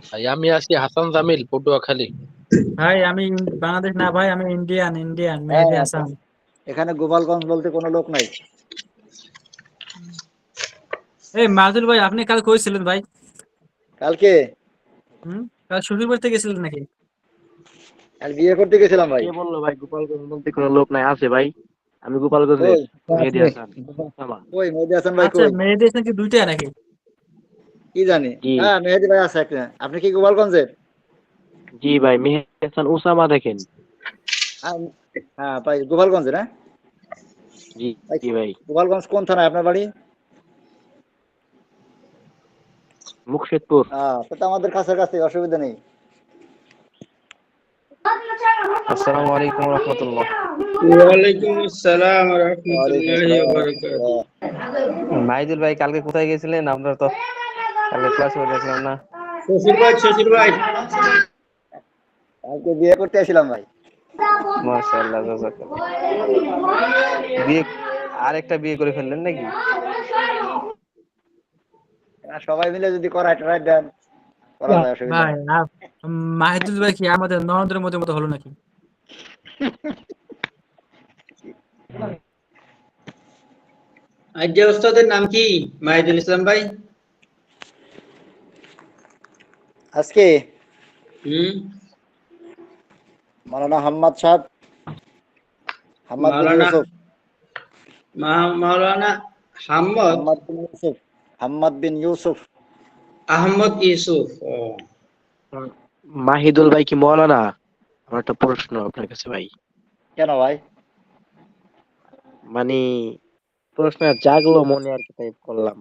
ভাই আমি আছি হাসান জামিল, পটুয়াখালী। ভাই আমি বাংলাদেশ না ভাই, আমি ইন্ডিয়ান ইন্ডিয়ান হ্যাঁ, মেহেদী হাসান। এখানে গোপালগঞ্জ বলতে কোনো লোক নাই। এই মাদুল ভাই, আপনি কাল কই ছিলেন ভাই? কালকে হুম, কাল শ্বশুর বাড়িতে গেছিলেন নাকি? কাল বিয়ে করতে গেছিলাম ভাই। কে বললো ভাই গোপালগঞ্জ বলতে কোনো লোক নাই? আছে ভাই, আমি গোপালগঞ্জের কই মেহেদী আপনি? হাসান। আমার কই মেহেদী হাসান ভাই আচ্ছা, কই? মেহেদী হাসান কি দুইটা নাকি? কি জানি। জি হ্যাঁ মেহেদী ভাই আছে একটা। আপনি কি গোপালগঞ্জের? জি ভাই, মেহেদী হাসান ওসামা দেখেন। হ্যাঁ, হ্যাঁ ভাই গোপালগঞ্জের। হ্যাঁ জি ভাই, জি ভাই, গোপালগঞ্জ কোন থানায় আপনার বাড়ি? মুকশেদপুর। তো তো আমাদের কাছাকাছি, অসুবিধা নেই। আসসালামু আলাইকুম রহমতুল্লাহ। ওয়ালাইকুম আসসালাম ওয়া ওয়ালাইকুম রাহমাতুল্লাহি আসসালাম ওয়া ওয়া বারাকাতুহু। রাহমাতুল্লাহ। মাহিদুল ভাই কালকে কোথায় গেছিলেন? আমরা তো কালকে ক্লাস করে গেছিলাম না। শ্বশুর ভাই কালকে বিয়ে করতে আসছিলাম ভাই। মাশাআল্লাহ, জাযাকাল্লাহ। বিয়ে, আরেকটা বিয়ে করে ফেললেন নাকি? সবাই মিলে যদি করায় টরায় দেন করা যায়, অসুবিধা ভাই নেই। মাহিদুল ভাই কি আমাদের নরেন্দ্র মোদীর মতো হলো নাকি? আজ্ঞা ওস্তাদের নাম কি? মাহিদুল ইসলাম ভাই। আজকে হুম। মাওলানা হাম্মদ সাহেব, হাম্মদ বিন মাওলানা ইউসুফ। মাওলানা হাম্মদ হাম্মদ বিন ইউসুফ, হাম্মদ বিন ইউসুফ। আহমদ ইউসুফ। ও, মাহিদুল ভাই কি মৌলানা? আমার একটা প্রশ্ন আপনার কাছে ভাই। কেন ভাই? মানে প্রশ্ন জাগলো মনে আর কি, তাই করলাম।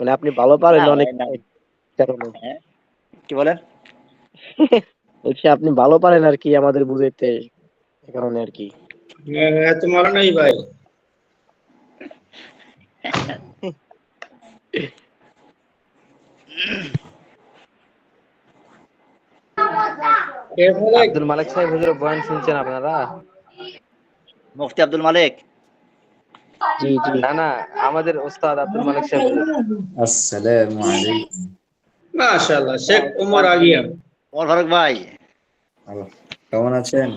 মানে আপনি ভালো না পারেন অনেক, ভাই না। এই কারণে। হ্যাঁ, কি বলেন? বলছি আপনি ভালো পারেন আর কি আমাদের বুঝাইতে, এই কারণে আর কি। এত মাওলানাই ভাই। কে বলে? আব্দুল মালিক সাহেব হুজুরের বয়ান শুনছেন আপনারা? মুফতি আব্দুল মালিক। জি জি, না না, আমাদের ওস্তাদ আব্দুল মালিক সাহেব হুজুর। আসসালামু আলাইকুম। মাশাআল্লাহ, শেখ ওমর আগিয়া। ওমর ফারুক ভাই। হ্যালো, কেমন আছেন?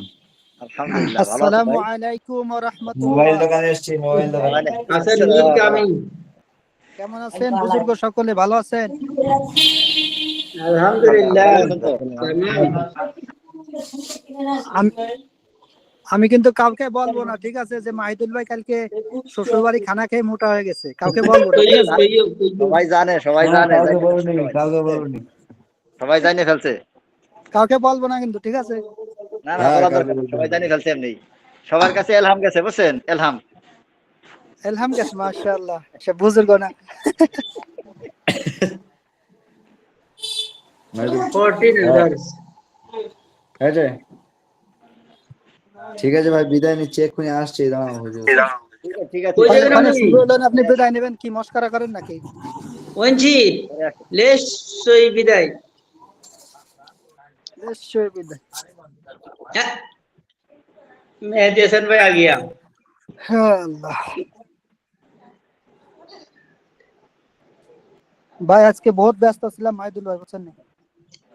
আলহামদুলিল্লাহ ভালো আছি আসসালামু ভাই। আলাইকুম ওয়া মোবাইল রাহমাতুল্লাহ। দোকানে এসেছি, মোবাইল দোকানে। ওয়ালাইকুম আছেন নীল আসসালাম। কামিং। কেমন আছেন বুজুর্গ সকলে, ভালো আছেন? আলহামদুলিল্লাহ। ভালো আছেন তো? তামাম। আমি আমি কিন্তু কাউকে বলবো না, ঠিক আছে, যে মাহিদুল ভাই কালকে শ্বশুর বাড়ি খানা খেয়ে মোটা হয়ে গেছে। কাউকে বলবো না, ঠিক কইও আছে? কইও কইও। সবাই জানে, সবাই না জানে, কাউকে জানে ফেলছে বলুনি, সবাই। কাউকে বলুনি। কাউকে বলবো না কিন্তু, ঠিক আছে? না না, হ্যাঁ বলার কাউকে দরকার নেই, বলবেন সবাই না। জানে ফেলছে এমনি। সবার কাছে এলহাম গেছে, বুঝছেন? এলহাম। এলহাম গেছে, মাশাআল্লাহ, সে বুজুর্গ না। মাইদুল, 14 হ্যাঁ, elders। এই যে, ঠিক আছে ভাই, বিদায় নিচ্ছি, এক্ষুনি আসছি, দাঁড়াও হুজুর। ঠিক আছে ঠিক আছে। কই মানে যাবেন মানে আপনি? শুরু হলো না, আপনি বিদায় নেবেন কি মস্করা করেন নাকি? ওয়ানজি লেশ সই বিদায়। নিশ্চয়ই বিদায়। হ্যাঁ, মেহেদী হাসান ভাই আগিয়া। হ্যাঁ, আল্লাহ ভাই আজকে বহুত ব্যস্ত ছিলাম মাহিদুল ভাই, বুঝছেন না?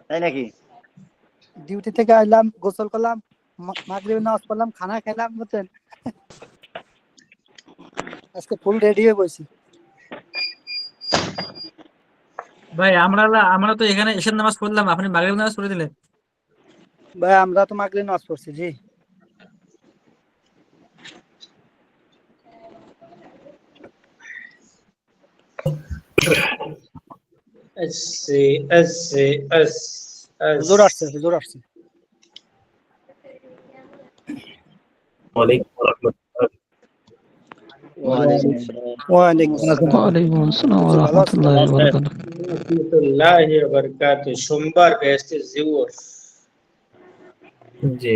তাই নাকি? ডিউটি থেকে আইলাম, গোসল করলাম, মাগরিবের নামাজ পড়লাম, খানা খেলাম, বুঝছেন? আজকে ফুল রেডি হয়ে বসি। ভাই আমরা তো এখানে এশার নামাজ পড়লাম, আপনি মাগরিব নামাজ পড়ে দিলেন। ভাই আমরা তো মাগরিব নামাজ পড়ছি, জি। আসছে আসছে আস আস। হুজুর আসছে, হুজুর আসছে। ওয়ালাইকুম আসসালাম। ওয়ালাইকুম আসসালাম। ওয়ালাইকুম আসসালাম ওয়া হুজুর ভালো আছেন? রাহমাতুল্লাহি ওয়া বারাকাতুহু। রাহমাতুল্লাহি ওয়া বারাকাতুহু। সোমবার বেহেশতের জিওর। জি,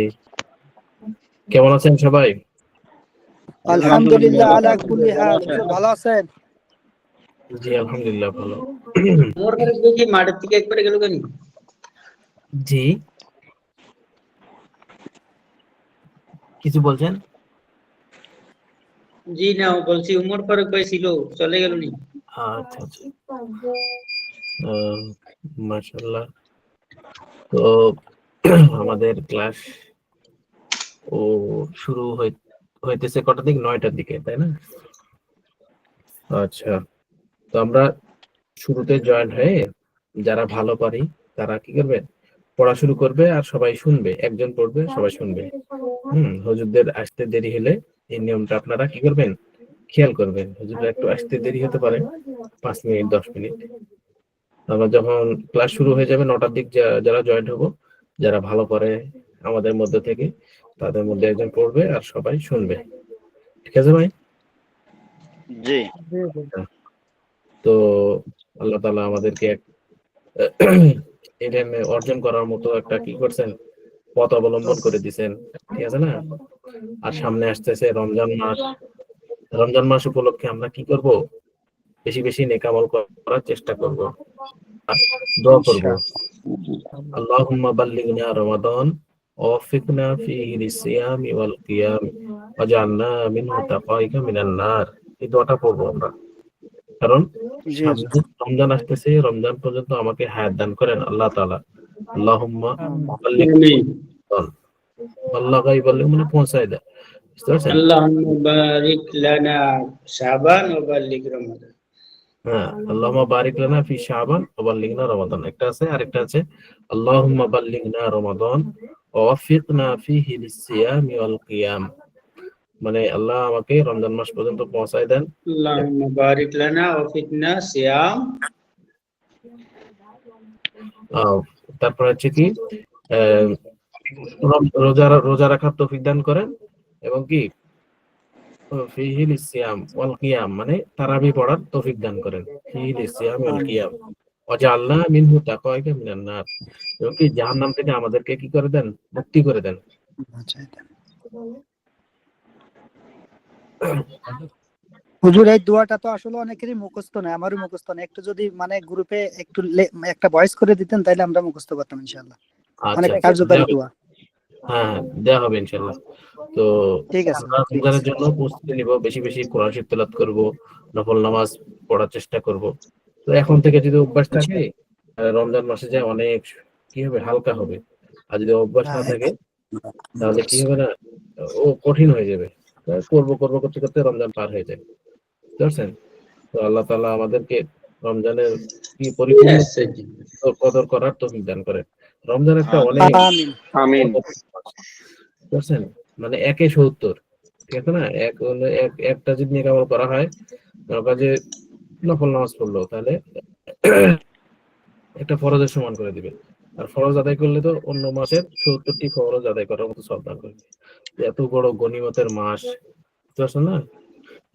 কেমন আছেন সবাই? আলহামদুলিল্লাহ আলহামদুলিল্লাহ, আলা কুল্লি ভালো হাল। আছেন? হুজুর ভালো আছেন? জি আলহামদুলিল্লাহ ভালো। মোর ঘরে দেখি মাঠের থেকে একবারে গেল কেন? জি, কিছু বলছেন? জি না, বলছি উমর ফারুক ভাই ছিল, চলে গেল নি? আচ্ছা আচ্ছা। আহ, মাশাআল্লাহ। তো আমাদের ক্লাস ও শুরু হইতেছে কটার দিকে? 9টার দিকে, তাই না? আচ্ছা, তো আমরা শুরুতে জয়েন হয়ে যারা ভালো পারি তারা কি করবে, পড়া শুরু করবে আর সবাই শুনবে, একজন পড়বে সবাই শুনবে। হুজুরদের আসতে দেরি হলে এই নিয়মটা আপনারা কি করবেন, খেয়াল করবেন। হুজুররা একটু আসতে দেরি হতে পারে, 5 মিনিট 10 মিনিট। আমরা যখন ক্লাস শুরু হয়ে যাবে 9টার দিক, যারা জয়েন হবো, যারা ভালো করে আমাদের মধ্যে থেকে, তাদের মধ্যে একজন পড়বে আর সবাই শুনবে। ঠিক আছে ভাই? জি তো আল্লাহ তাআলা আমাদেরকে এটা অর্জন করার মতো একটা কি করছেন, পথ অবলম্বন করে দিয়েছেন। ঠিক আছে না? আর সামনে আসতেছে রমজান মাস। রমজান মাস উপলক্ষে আমরা কি করব, বেশি বেশি নেক আমল করার চেষ্টা করব, দোয়া করব। আল্লাহুম্মা বাল্লিগনা রমাদান ওয়াফিকনা ফীহি লিসিয়ামি ওয়াল কিয়াম ওয়াজআলনা মিনহু তাকাইকা মিনান নার। এই দোয়াটা পড়বো আমরা, কারণ জি সামনে রমজান আসতেছে। রমজান পর্যন্ত আমাকে হায়াত দান করেন আল্লাহ তাআলা। আল্লাহুম্মা বাল্লিগনা, আল্লাহ গাই বলে মানে পৌঁছায় দেয়। বুঝতে পারছেন? আল্লাহুম্মা বারিক লানা শাবান ওয়া বাল্লিগ রমাদান। হ্যাঁ, আল্লাহুম্মা বারিক লানা ফি শাবান ওয়া বাল্লিগনা রমাদান একটা আছে, আরেকটা আছে আল্লাহুম্মা বাল্লিগনা রমাদান ওয়া ওয়াফিকনা ফীহি লিসিয়ামি ওয়াল কিয়াম। মানে আল্লাহ আমাকে রমজান মাস পর্যন্ত পৌঁছায় দেন। আল্লাহুম্মা বারিক লানা ওয়া ফিকনা সিয়াম। তারপর হচ্ছে কি, রোজা রাখার তৌফিক দান করেন, এবং কি ফীহি লিসিয়াম ওয়াল কিয়াম মানে তারাবি পড়ার তৌফিক দান করেন। ফীহি লিসিয়াম ওয়াল কিয়াম ওয়াজআলনা মিনহু তাকাইকা মিনান নার, এবং কি জাহান্নাম থেকে আমাদেরকে কি করে দেন, মুক্তি করে দেন। হুজুর এই দোয়াটা তো আসলে অনেকেরই মুখস্থ নয়, আমারও মুখস্থ নয়। একটু যদি মানে গ্রুপে একটু একটা ভয়েস করে দিতেন তাহলে আমরা মুখস্থ করতাম ইনশাআল্লাহ। অনেক আচ্ছা, কার্যকারী দোয়া। হ্যাঁ দেওয়া হবে ইনশাআল্লাহ। তো ঠিক আছে, আমরা রমজানের জন্য প্রস্তুতি নিব, বেশি বেশি কোরআন শরীফ তেলাওয়াত করব, নফল নামাজ পড়ার চেষ্টা করব। তো এখন থেকে যদি অভ্যাস থাকে, রমজান মাসে যায় অনেক কি হবে, হালকা হবে। আর যদি অভ্যাস না থাকে তাহলে কি হবে না, ও কঠিন হয়ে যাবে। করবো করবো করতে করতে রমজান পার হয়ে যায়। বুঝতে পারছেন? তো আল্লাহ তাআলা আমাদেরকে রমজানের কি পরিপূর্ণ কদর করার তৌফিক দান করে। রমজান একটা অনেক আমিন। বুঝছেন, মানে 1/70, ঠিক আছে না? একটা যদি নেক আমল করা হয়, কাজে নফল নামাজ পড়লো, তাহলে একটা ফরজের সমান করে দিবে। আর ফরজ আদায় করলে তো অন্য মাসের 70টি ফরজ আদায় করার মতো সওয়াব দান করবে। এত বড় গনিমতের মাস, বুঝতে পারছেন না?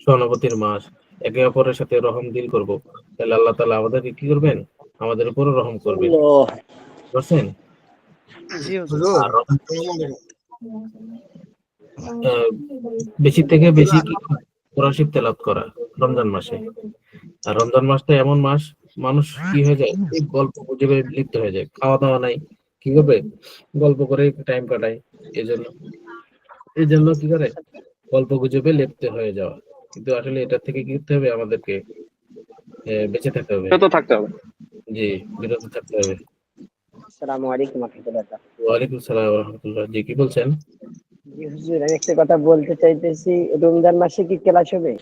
সহানুভূতির মাস, একে অপরের সাথে রহম দিল করব, তাহলে আল্লাহ তাআলা আমাদেরকে কি করবেন, আমাদের উপরও রহম করবেন। বুঝছেন? আর বেশি থেকে বেশি কি কোরআন শরীফ তেলাওয়াত করা রমজান মাসে। আর রমজান মাসটা এমন মাস, মানুষ কি হয়ে যায়, এই গল্প গুজবে লিপ্ত হয়ে যায়। খাওয়া দাওয়া নাই, কি করবে, গল্প করে টাইম কাটায়। এই জন্য কি করে, গল্প গুজবে লিপ্ত হয়ে যাওয়া। কিন্তু আসলে এটা থেকে কি করতে হবে, আমাদেরকে বেঁচে থাকতে হবে, বিরত থাকতে হবে। জি, বিরত থাকতে হবে। আসসালামু আলাইকুম ওয়া রাহমাতুল্লাহ। ওয়ালাইকুম আসসালাম ওয়া রাহমাতুল্লাহ। জি, কি বলছেন? জি হুজুর, আমি একটা কথা বলতে চাইতেছি, রমজান মাসে কি ক্লাস হবে?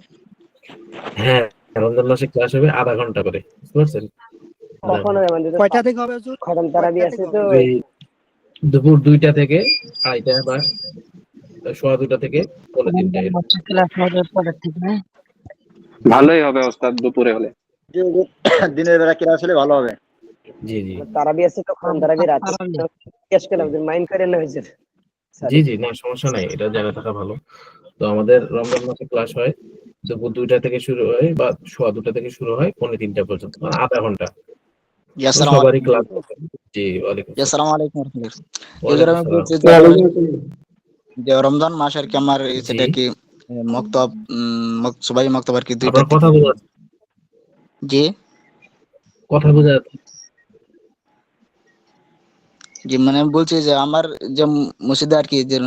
হ্যাঁ, রমজান মাসে ক্লাস হবে আধা ঘন্টা করে, বুঝতে পারছেন? কখন হবে? আমাদের কয়টা থেকে হবে হুজুর? খতম তারাবি আছে তো। দুপুর 2টা থেকে 2:30 বা 2:15 থেকে 3:30। ভালোই হবে ওস্তাদ, দুপুরে হলে। দিনের বেলা ক্লাস হলে ভালো হবে। জি জি তারাবি আছে তো, খতম তারাবি রাতে জিজ্ঞেস করলাম, মাইন্ড করেন না হুজুর? জি জি, না সমস্যা নাই, এটা জানা থাকা ভালো। তো আমাদের রমজান মাসে ক্লাস হয় দুপুর 2টা থেকে শুরু হয়, বা 2:15 থেকে শুরু হয় 3:30 পর্যন্ত, মানে আধা ঘন্টা। সবারই ক্লাস। জি, ওয়ালাইকুম আসসালামু আলাইকুম। ওয়ালাইকুম আমি বলছি যে রমজান মাস আর কি আমার সেটা কি মক্তব, সবাই মক্তব আর কি দুইটা আপনার কথা বোঝা, জি কথা বোঝা যাচ্ছে। জি, মানে আমি বলছি যে আমার যে মসজিদে আর কি যে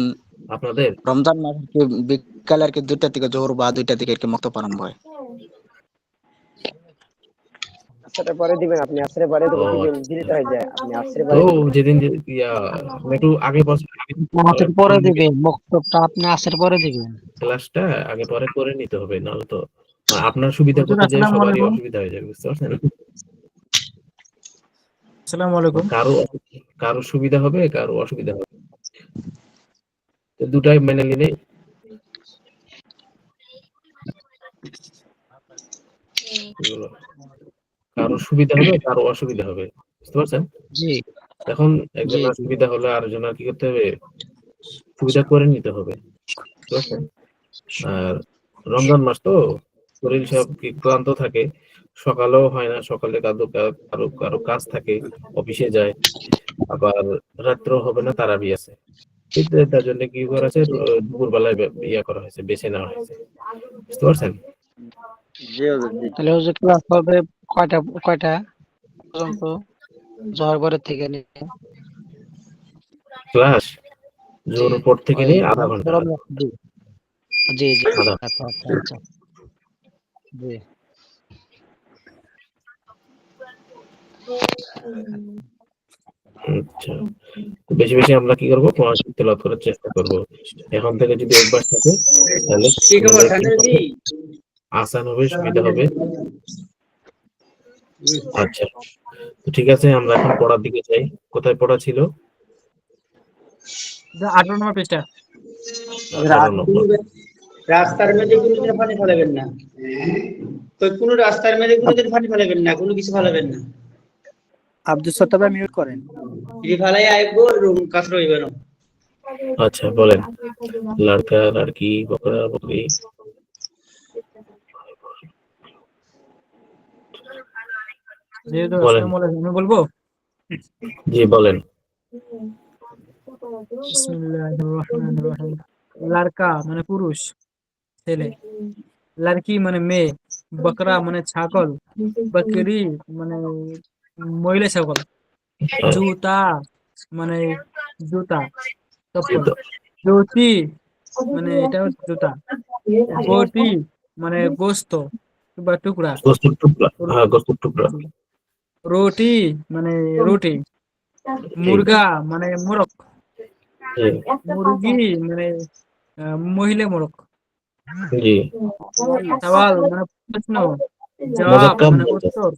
আপনাদের রমজান মাস আর কি বিকালে আর কি 2টা থেকে জোহর বা 2টা থেকে আর কি মক্তব আরম্ভ হয়। আসরের পরে দিবেন, আপনি আসরের পরে তো ও দিবেন, আচ্ছা। দিলে তো হয়ে যায়, আপনি আসরের তো পরে দিবেন। যেদিন আপনি একটু আগে নামাজের পরে দিবেন, বক্তব্যটা আপনি আসের পরে দিবেন। ক্লাসটা আগে পরে করে নিতে হবে, নাহলে তো আপনার সুবিধা হুজুর করতে যে আসসালামু সবারই আলাইকুম। অসুবিধা হয়ে যাবে, বুঝতে পারছেন? আসসালামু আলাইকুম। কারো কারো সুবিধা হবে, কারো অসুবিধা হবে, তো দুটাই মেনে নিলে কারো সুবিধা হবে, কারো অসুবিধা হবে, বুঝতে পারছেন? জি এখন জি একজনের জি। সুবিধা হলে আরেকজনের কি করতে হবে, সুবিধা করে নিতে হবে, বুঝতে পারছেন? আর রমজান মাস তো শরীর সব কি ক্লান্ত থাকে, সকালেও হয় না, সকালে কারো কারো কারো কাজ থাকে, অফিসে যায়, আবার রাত্রেও হবে না, তারাবি আছে, তার জন্য কি করা আছে, দুপুর বেলায় ইয়া করা হয়েছে, বেছে নেওয়া হয়েছে, বুঝতে পারছেন? জি হুজুর, জি। তাহলে হুজুর ক্লাস হবে কয়টা কয়টা পর্যন্ত? জোহর পরের থেকে নিয়ে ক্লাস জি জোর পর থেকে ওই নিয়ে আধা ঘন্টা, জি জি জি। আধা। আচ্ছা আচ্ছা আচ্ছা জি। আচ্ছা, তো বেশি বেশি আমরা কি করবো, কোরআন শরীফ তেলাওয়াত করার চেষ্টা করব। এখন থেকে যদি অভ্যাস থাকে তাহলে কি খবর আমাদের কি ঠান্ডা হবে, জি? আসান হবে, সুবিধা হবে। আচ্ছা, তো ঠিক আছে, আমরা এখন পড়ার দিকে যাই। কোথায় পড়া ছিল? 18 নম্বর পৃষ্ঠা। 18 নম্বর। রাস্তার মধ্যে কোনোদিন পানি ফেলাবেন না। তো কোনো রাস্তার মধ্যে কোনোদিন পানি ফেলাবেন না, কোনো কিছু ফেলাবেন না। আব্দুল সত্তার ভাই মিউট করেন। যদি ফেলাই আইবো রুম কাজ রইবে না। আচ্ছা বলেন, লড়কা লড়কি বকরা বকরি। যেহেতু বলেন, আসসালামু আলাইকুম আমি বলবো। জি বলেন। বিসমিল্লাহির রহমানির রহিম। লাড়কা মানে পুরুষ, ছেলে। লাড়কি মানে মেয়ে। বকরা মানে ছাগল। বকরি মানে মহিলা ছাগল। হ্যাঁ, জুতা মানে জুতা, এই চপ্পল। তো, জ্যোতি মানে এটা হচ্ছে জুতা। বটি মানে গোস্ত বা টুকরা। গোস্তের টুকরা, হ্যাঁ গোস্তের টুকরা। রুটি মানে রুটি। জি মুরগা মানে মোরগ। জি মুরগি মানে মহিলা মোরগ। জি, সওয়াল মানে প্রশ্ন। জবাব মুজাক্কার মানে বলতে, উত্তর।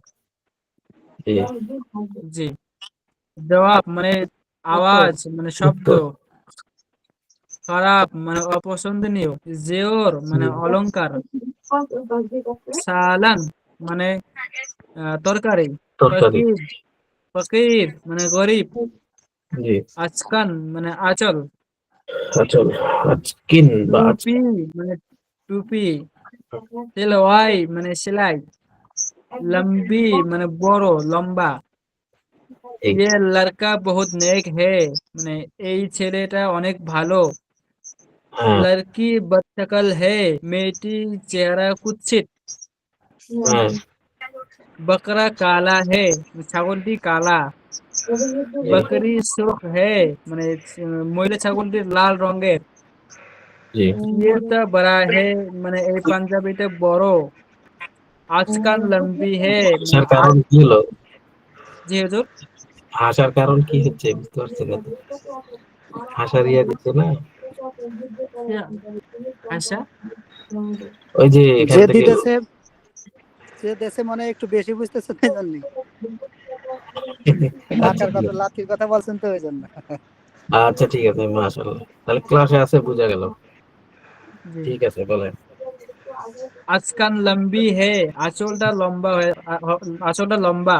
জি জি। জবাব মানে আওয়াজ মানে শব্দ। উত্তর, খারাপ মানে অপছন্দনীয়। জেওর মানে অলংকার। সালান মানে তরকারি। তরকারি, ফকির ফকির মানে গরিব। জি আচকান মানে আঁচল। আচল, আচকিন বা টুপি আচকিন, মানে টুপি। সেলাই মানে সেলাই। লম্বি মানে বড় লম্বা। ঠিক, ये लड़का बहुत नेक है মানে এই ছেলেটা অনেক ভালো। হ্যাঁ লড়কি বদশকল है মেয়েটি চেহারা কুৎসিত। হ্যাঁ, বকরা কালা है ছাগলটি কালা। জি বকরি সুরখ है মানে মহিলা ছাগলটি লাল রঙের। জি। ये तो बड़ा है মানে এই পাঞ্জাবিটা বড়। আজকান লম্বি है মানে হাসার কারণ কি হলো? জি হুজুর। হাসার কারণ কি হচ্ছে, বুঝতে পারছেন না তো? হাসার ইয়া দিচ্ছে না, আচ্ছা ওই যে এখান যে থেকে। দিতেছে যে দেশে মনে হয় একটু বেশি বুঝতেছে তাই জন্যই। আচ্ছা লাকার ঠিক কথা আছে, লাঠির কথা বলছেন তো ওই জন্য। আচ্ছা ঠিক আছে, মাশাআল্লাহ, তাহলে ক্লাসে আছে, বোঝা গেল। জি। ঠিক আছে বলেন। আজকান লম্বি হে আঁচলটা লম্বা হয়ে আঁচলটা লম্বা।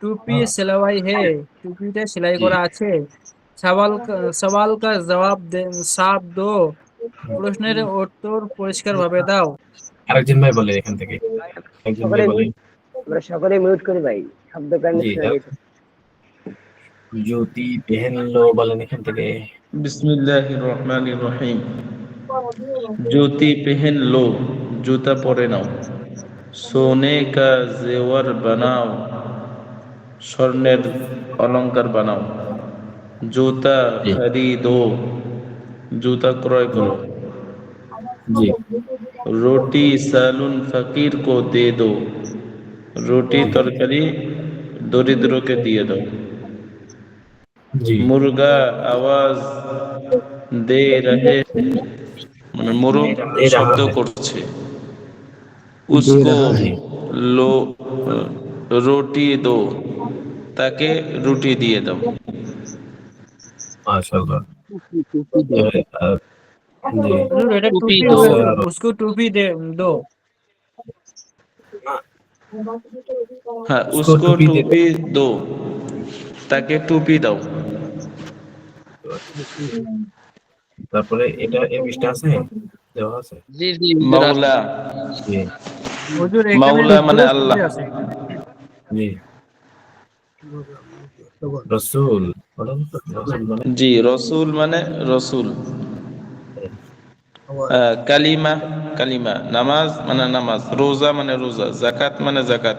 টুপি সেলাই হে টুপিটা সেলাই জি করা আছে। সওয়াল কা জবাব দে সাফ দো প্রশ্নের উত্তর পরিষ্কার ভাবে দাও। আরেকজন ভাই বলেন এখান থেকে, একজন ভাই সকলে বলেন। আমরা সকলে মিউট করি ভাই, শব্দ কানে জি শোনা যেত। জ্যোতি পেহেন লো বলেন এখান থেকে। बिस्मिल्लाहिर रहमानिर रहीम। जूती पहन लो, जूता परे नाओ। सोने का जेवर बनाओ, स्वर्णेर अलंकार बनाओ। जूता জি खरीदो, जूता क्रय करो। জি रोटी सालुन फकीर को दे दो, রুটি তরকারি দরিদ্রকে দিয়ে দাও। জি মুরগা আওয়াজ দে রহে, মানে মোরগ দে রাহা শব্দ হ্যায়। করছে। উসকো জি লো রুটি দো, তাকে রুটি দিয়ে দাও। মাশাআল্লাহ। টুপি দে, জি হুজুর এটা টুপি টুপি দো, হয়ে উসকো টুপি দে দো। হ্যাঁ, उसको উসকো टोपी दे दो। টুপি দো, তাকে টুপি দাও। তারপরে এটা ইংলিশটা আছে, দেওয়া আছে। জি জি হুজুর আছে। মাওলা, জি হুজুর এখানে মাওলা মানে পুরো আল্লাহ। টুপি আছে। জি রসুল, রসুল মানে জি, রসুল মানে রসুল। কালিমা, কালিমা। নামাজ মানে নামাজ। রোজা মানে রোজা। জাকাত মানে জাকাত।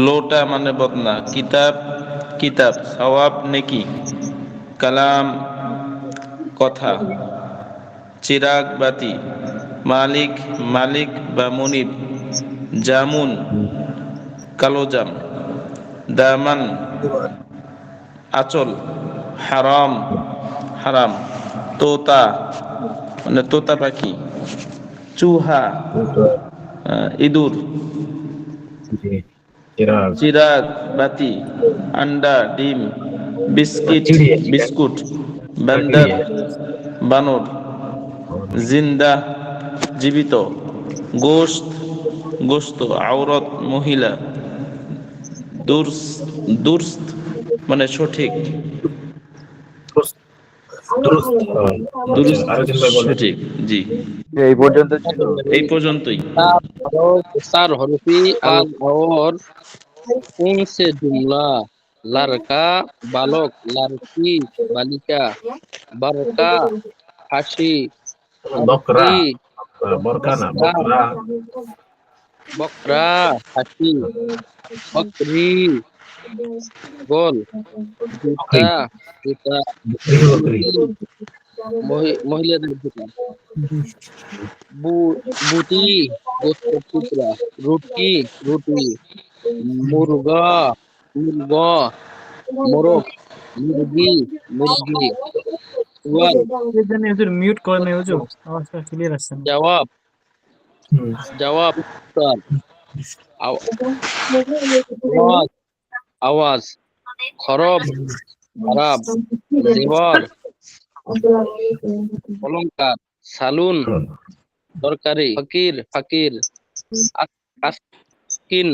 লোটা মানে বদনা। কিতাব, কিতাব। সওয়াব, নেকি। কালাম, কথা। চিরাগ, বাতি। মালিক, মালিক বা মনিব। জামুন, কালোজাম। দামান, আচল। হারাম, হারাম। তোতা মানে তোতা পাখি। চুহা, ইঁদুর। জি চিরাগ, চিরাগ, বাতি। আন্ডা, ডিম। বিস্কিট, চিড়িয়া চিকেন, বিস্কুট। বান্দর, চিড়িয়া বানর। জিন্দা, জীবিত। গোশত, গোশত। আওরত, মহিলা। দুরস, দুরস্ত মানে সঠিক। দুরুস্ত। আচ্ছা দুরুস্ত আরেকজন ভাই বলেন। সঠিক। জি, এই পর্যন্ত ছিল। এই পর্যন্তই। चार हरफी आज और कौन से जुमला लड़का बालक लड़की बालिका बड़का हासी বকরা, बकरी বরকা না बकरा বকরা। बकरा हासी बकरी गोल বকরি, जूता जूता বকরি বকরি। মহিলাদের জুতা বুটি গোস্তের টুকরা রুটি রুটি মুরগা মুরগা মোরগ মুরগি মুরগি সুয়াল এর জন্য হুজুর মিউট করেন নাই হুজুর, আওয়াজটা ক্লিয়ার আসছে না। জবাব হুম, জবাব উত্তর আওয়াজ আওয়াজ খরব খারাপ জেবর অলংকার সালুন তরকারি ফকির ফকির আস্কিন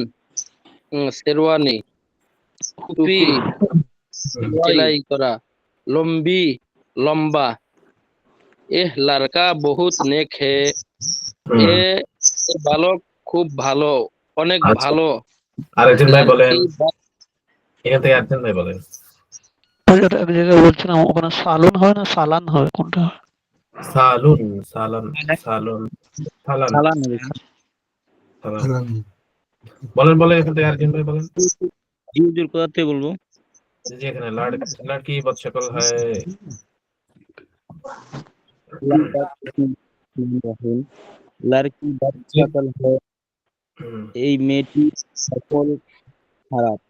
শেরওয়ানি টুপি সেলাই করা লম্বি লম্বা এহ লড়কা বহুত নেক হে এ বালক খুব ভালো অনেক আচ্ছা ভালো আরেকজন ভাই বলেন, লড়কি এখান থেকে আরেকজন ভাই বলেন। হুজুর এক জায়গায় বলছিলাম ওখানে সালুন হয় না সালান হয় কোনটা হয়? সালুন, সালান, সালুন, সালান, সালাম সালান। বলেন বলেন, এখান থেকে আরেকজন ভাই বলেন। হুজুর কোথাতে বলবো যে এখানে লড়কি বদশকল হয়। লড়কি বদশকল হয় হুম, এই মেয়েটি সকল খারাপ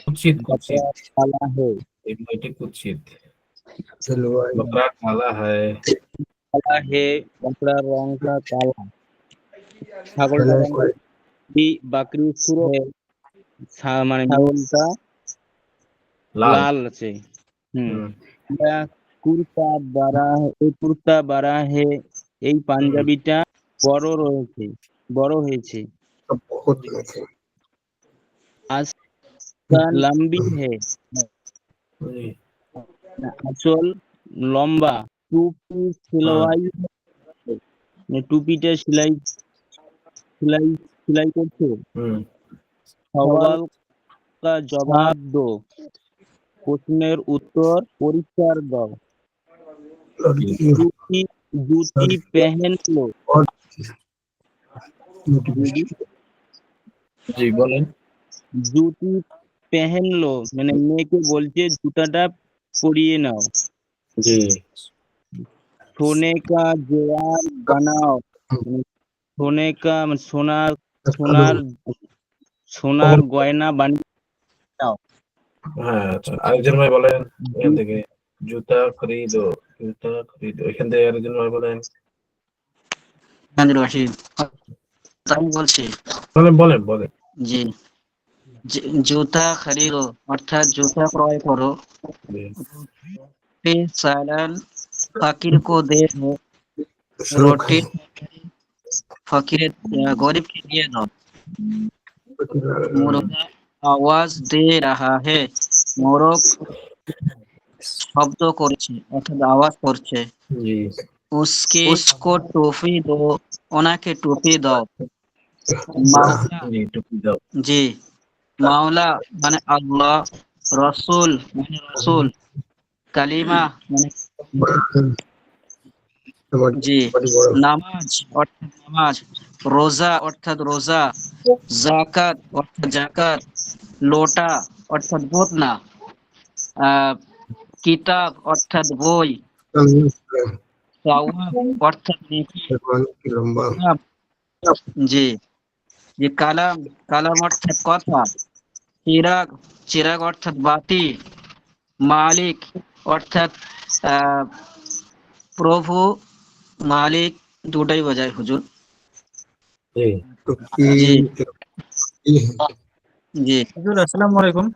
কুৎসিত কুৎসিত, বকরা কালা হে এই বইটি কুৎসিত। বকরা কালা হয়। কালা হে বকরার রংটা কালা ছাগলটার রং বাকরি সুরো হে মানে ছাগলটা লাল। লাল আছে হুম, এটা কুর্তা বাড়া এই কুর্তা বাড়া হে এই পাঞ্জাবিটা বড় হয়েছে আজকা লম্বি হে জি, আঁচল লম্বা টুপি সেলাই টুপিটা সেলাই সেলাই সেলাই করছে হুম, সওয়াল কা জবাব দো প্রশ্নের উত্তর পরিষ্কার দাও জুতি জুতি পেহেন লো জি বলেন। জুতি পেহেন লো মানে মেয়েকে বলছে জুতাটা পরিয়ে নাও জি সোনে কা জোয়ার বানাও সোনে কা মানে সোনার সোনার সোনার গয়না বানিয়ে হ্যাঁ আচ্ছা, আরেকজন ভাই বলেন এখান থেকে। জুতা খরিদো, জুতা খরিদো, এখান থেকে আরেকজন ভাই বলেন। রশিদ আমি বলছি বলেন বলেন বলেন। জি জুতা খরিদো অর্থাৎ জুতা ক্রয় করো। फिर सालन फकीर को दे दो, रोटी फकीर गरीब के लिए दो। मुर्गा आवाज दे रहा है, মোরগ শব্দ করছে অর্থাৎ আওয়াজ করছে। জি उसको टोपी दो, ওনাকে টুপি দাও। মাওলা জি টুপি দাও। জি মাওলা মানে আল্লাহ, রসুল মানে রসুল, কালিমা মানে জি নামাজ অর্থাৎ নামাজ, রোজা অর্থাৎ রোজা, জাকাত অর্থাৎ জাকাত, লোটা অর্থাৎ বোতনা, কিতাব অর্থাৎ বই, সাওয়াব অর্থাৎ নেকি। জি জি কালাম, কালাম অর্থাৎ কথা, চিরাগ, চিরাগ অর্থাৎ বাতি, মালিক অর্থাৎ প্রভু, মালিক দুটাই বোঝায় হুজুর। জি জি জি হুজুর আসসালামু আলাইকুম।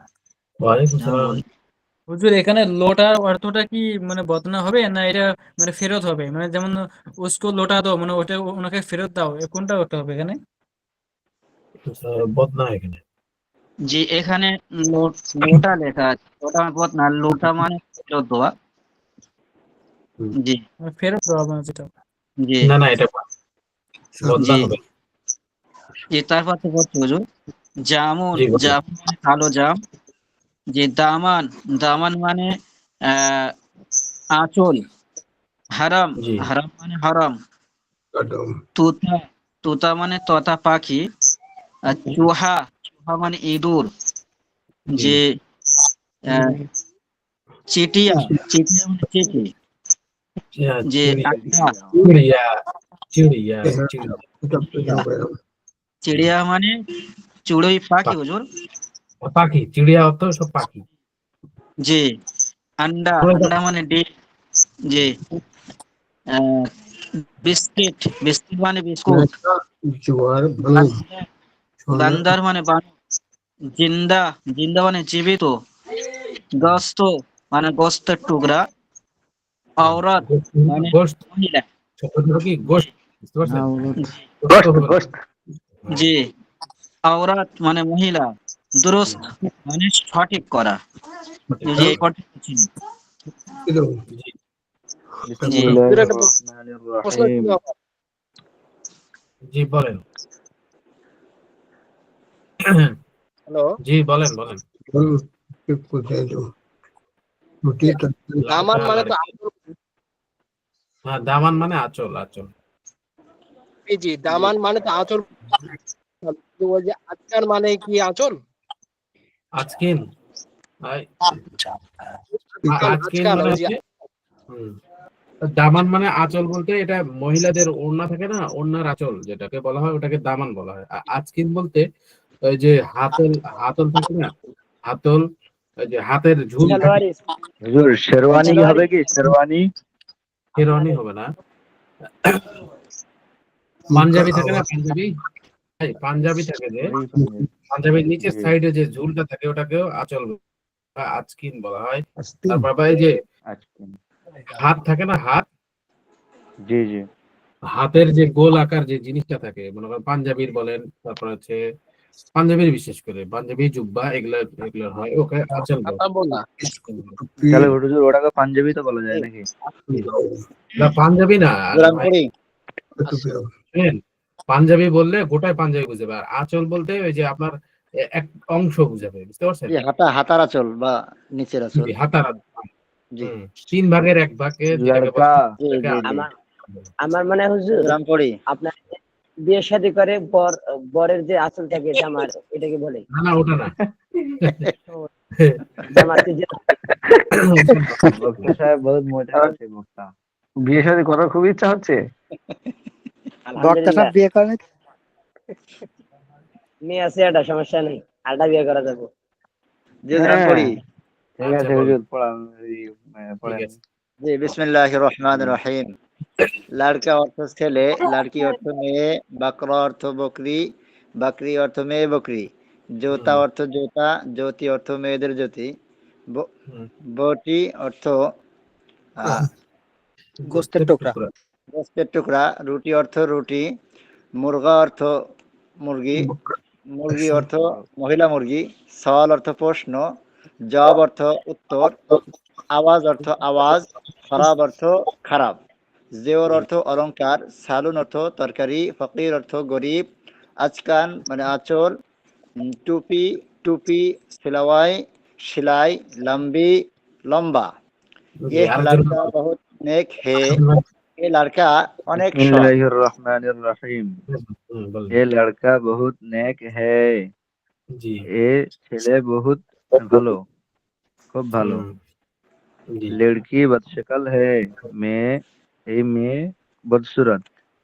ওয়ালাইকুম সালাম। হুজুর এখানে লোটার অর্থটা কি মানে বদনা হবে না এটা মানে ফেরত হবে? মানে যেমন উসকো লোটা দাও মানে ওটা ওনাকে ফেরত দাও, কোনটা করতে হবে এখানে? বদনা এখানে। জি এখানে লোটা লেখা আছে, লোটা মানে বদনা, লোটা মানে ফেরত দেওয়া। জি মানে ফেরত দেওয়া মানে যেটা। জি না না এটা বদনা জি হবে। জি তারপর থেকে হচ্ছে হুজুর জামুন, জি বলেন। জামুন মানে কালো জাম। যে দামান, দামান মানে আঁচল। হারাম, জি হারাম মানে হারাম। তুতা, তুতা মানে তোতা পাখি। আর চুহা, চুহা মানে ইঁদুর। জি যে চিটিয়া, চিটিয়া মানে চিঠি। হ্যাঁ, যে আন্ডা, চিড়িয়া চিড়িয়া চিড়িয়া চিড়িয়া মানে চড়ুই পাখি হুজুর। পাখি, চিড়িয়া অর্থ সব পাখি। জি আন্ডা, আন্ডা মানে ডিম। জি আহ, বিস্কিট, বিস্কিট মানে বিস্কুট। বান্দার মানে বানর। জিন্দা, জিন্দা মানে জীবিত। গোস্ত মানে গোস্তের টুকরা। আওরাত মানে গোশত, মহিলা। ছোট ছোট কি গোশত, বুঝতে পারছেন? গোশত গোস্ত হবে না। গোস্ত জি আওরাত মানে মহিলা। দুরুস্ত মানে সঠিক করা। জি এই কটি ছিল। জি জি বলেন। হ্যালো জি বলেন বলেন। দামান মানে তো হ্যাঁ দামান মানে আঁচল, আঁচল। জি দামান মানে তো আঁচল, ওই যে আজকার মানে কি আঁচল? আজকিন আজকিন আজকাল মানে ওই যে হচ্ছে দামান মানে আঁচল বলতে এটা মহিলাদের ওড়না থাকে না, ওড়নার আঁচল যেটাকে বলা হয় ওটাকে দামান বলা হয়। আজকিন বলতে ওই যে হাতল, হাতল থাকে না, হাতল, ওই যে হাতের ঝুল থাকে। হুজুর শেরওয়ানি হবে কি শেরওয়ানি? শেরওয়ানি হবে না, পাঞ্জাবি থাকে না, পাঞ্জাবি, পাঞ্জাবি থাকে যে পাঞ্জাবির নিচের সাইডে যে ঝুলটা থাকে ওটাকেও আঁচল বা আজকিন বলা হয়। তারপর আবার এই যে হাত থাকে না, হাত, জি জি হাতের যে গোল আকার যে জিনিসটা থাকে, মনে করেন পাঞ্জাবির বলেন, তারপর হচ্ছে পাঞ্জাবির, বিশেষ করে পাঞ্জাবি জুব্বা এগুলা এগুলো হয়, ওকে আঁচল বলে। তাহলে হুজুর ওটাকে পাঞ্জাবি তো বলা যায় নাকি? না পাঞ্জাবি না, গ্রাম করি শুনেন, পাঞ্জাবি বললে গোটায় পাঞ্জাবি বুঝাবে, আর আঁচল বলতে ওই যে আপনার এক অংশ বুঝাবে, বুঝতে পারছেন? এই হাতার আঁচল বা নিচের আঁচল। হাতার জি তিন ভাগের এক ভাগে যেটাকে বলে জি জি সেটাকে জি। আমার মানে হুজুর গ্রাম করি আপনার বিয়ে শাদী করে বরের যে আঁচল থাকে জামার এটাকে বলে না না ওটা না। জামাতে যে বক্তা সাহেব বহুত মজা আছে বক্তা। বিয়ে শাদী করার খুব ইচ্ছা হচ্ছে। বক্তা সাহেব বিয়ে করেন? মেয়ে আছে, এটা সমস্যা নেই, আলটা বিয়ে করা যাবে। জি হুজুর, আমি পড়ি। ঠিক আচ্ছা, আছে বলেন। হুজুর, পড়ান ঠিক পড়েন। আছে। জি, বিসমিল্লাহির রহমানির রহিম। লাড়কা অর্থ ছেলে, লাড়কি অর্থ মেয়ে, বাকরা অর্থ বকরি, বাকরি অর্থ মেয়ে বকরি, জোতা হুম, অর্থ জোতা, জ্যোতি অর্থ মেয়েদের জ্যোতি, ব- হুম। বটি অর্থ আহ, গোস্তের টুকরা। গোস্তের টুকরা, রুটি অর্থ রুটি, মুরগা অর্থ মুরগি, মুরগি অর্থ মহিলা মুরগি, সওয়াল অর্থ প্রশ্ন, জবাব অর্থ উত্তর, আওয়াজ অর্থ আওয়াজ, খারাপ অর্থ খারাপ, জেওর অর্থ অলংকার, সালুন অর্থ তরকারি, ফকির অর্থ গরিব, আজকান মানে আঁচল, টুপি টুপি, সিলাওয়াই সেলাই, লম্বি লম্বা। জি, এ আরেকজন লড়কা বহুত নেক হে, এ লড়কা অনেক সৎ। বিসমিল্লাহির রহমানির রহিম। বলেন। এ লড়কা বহুত নেক হ্যায়। জি। এ ছেলে বহুত ভালো, খুব ভালো। হুম, জি। লড়কি বদশকল হ্যায়। মেয়ে, এই মেয়ে বদসুরত,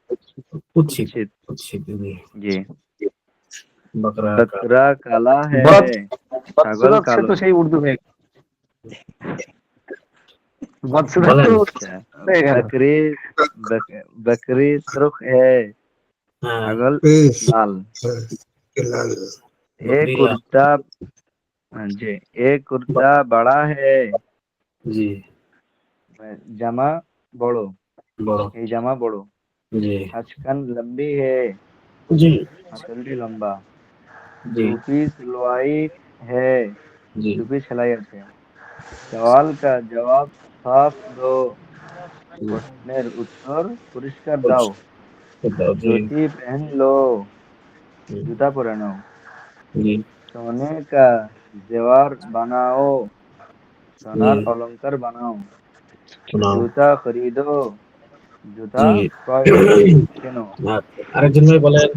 কুৎসিত, কুৎসিত। কুৎসিত, জি। জি। বকরা बकरा काला है, ছাগল কালো। সেই উর্দু হয়ে বদসুরত বলেন। अच्छा, बकरी बकरी सुर्ख है, হ্যাঁ, ছাগল लाल। ये বকরি লাল। कुर्ता, हाँ जी, ये कुर्ता बड़ा है, জি, জামা বড়, বড়। এই জামা বড়। জি, আজকান লম্বি है, জি, আঁচলটি লম্বা। জি, টুপি সিলওয়াই है, জি, টুপি সেলাই আছে। सवाल का जवाब साफ दो, জি। প্রশ্নের উত্তর পরিষ্কার দাও। দাও, জি, জুতি পহন লো, হুম, জুতা পরে নাও। জি, सोने का जेवर बनाओ, জি, সোনার অলংকার বানাও। শোনাও। জুতা খরিদো, জুতা জি। ক্রয় কেনো। আচ্ছা, আরেকজন ভাই বলেন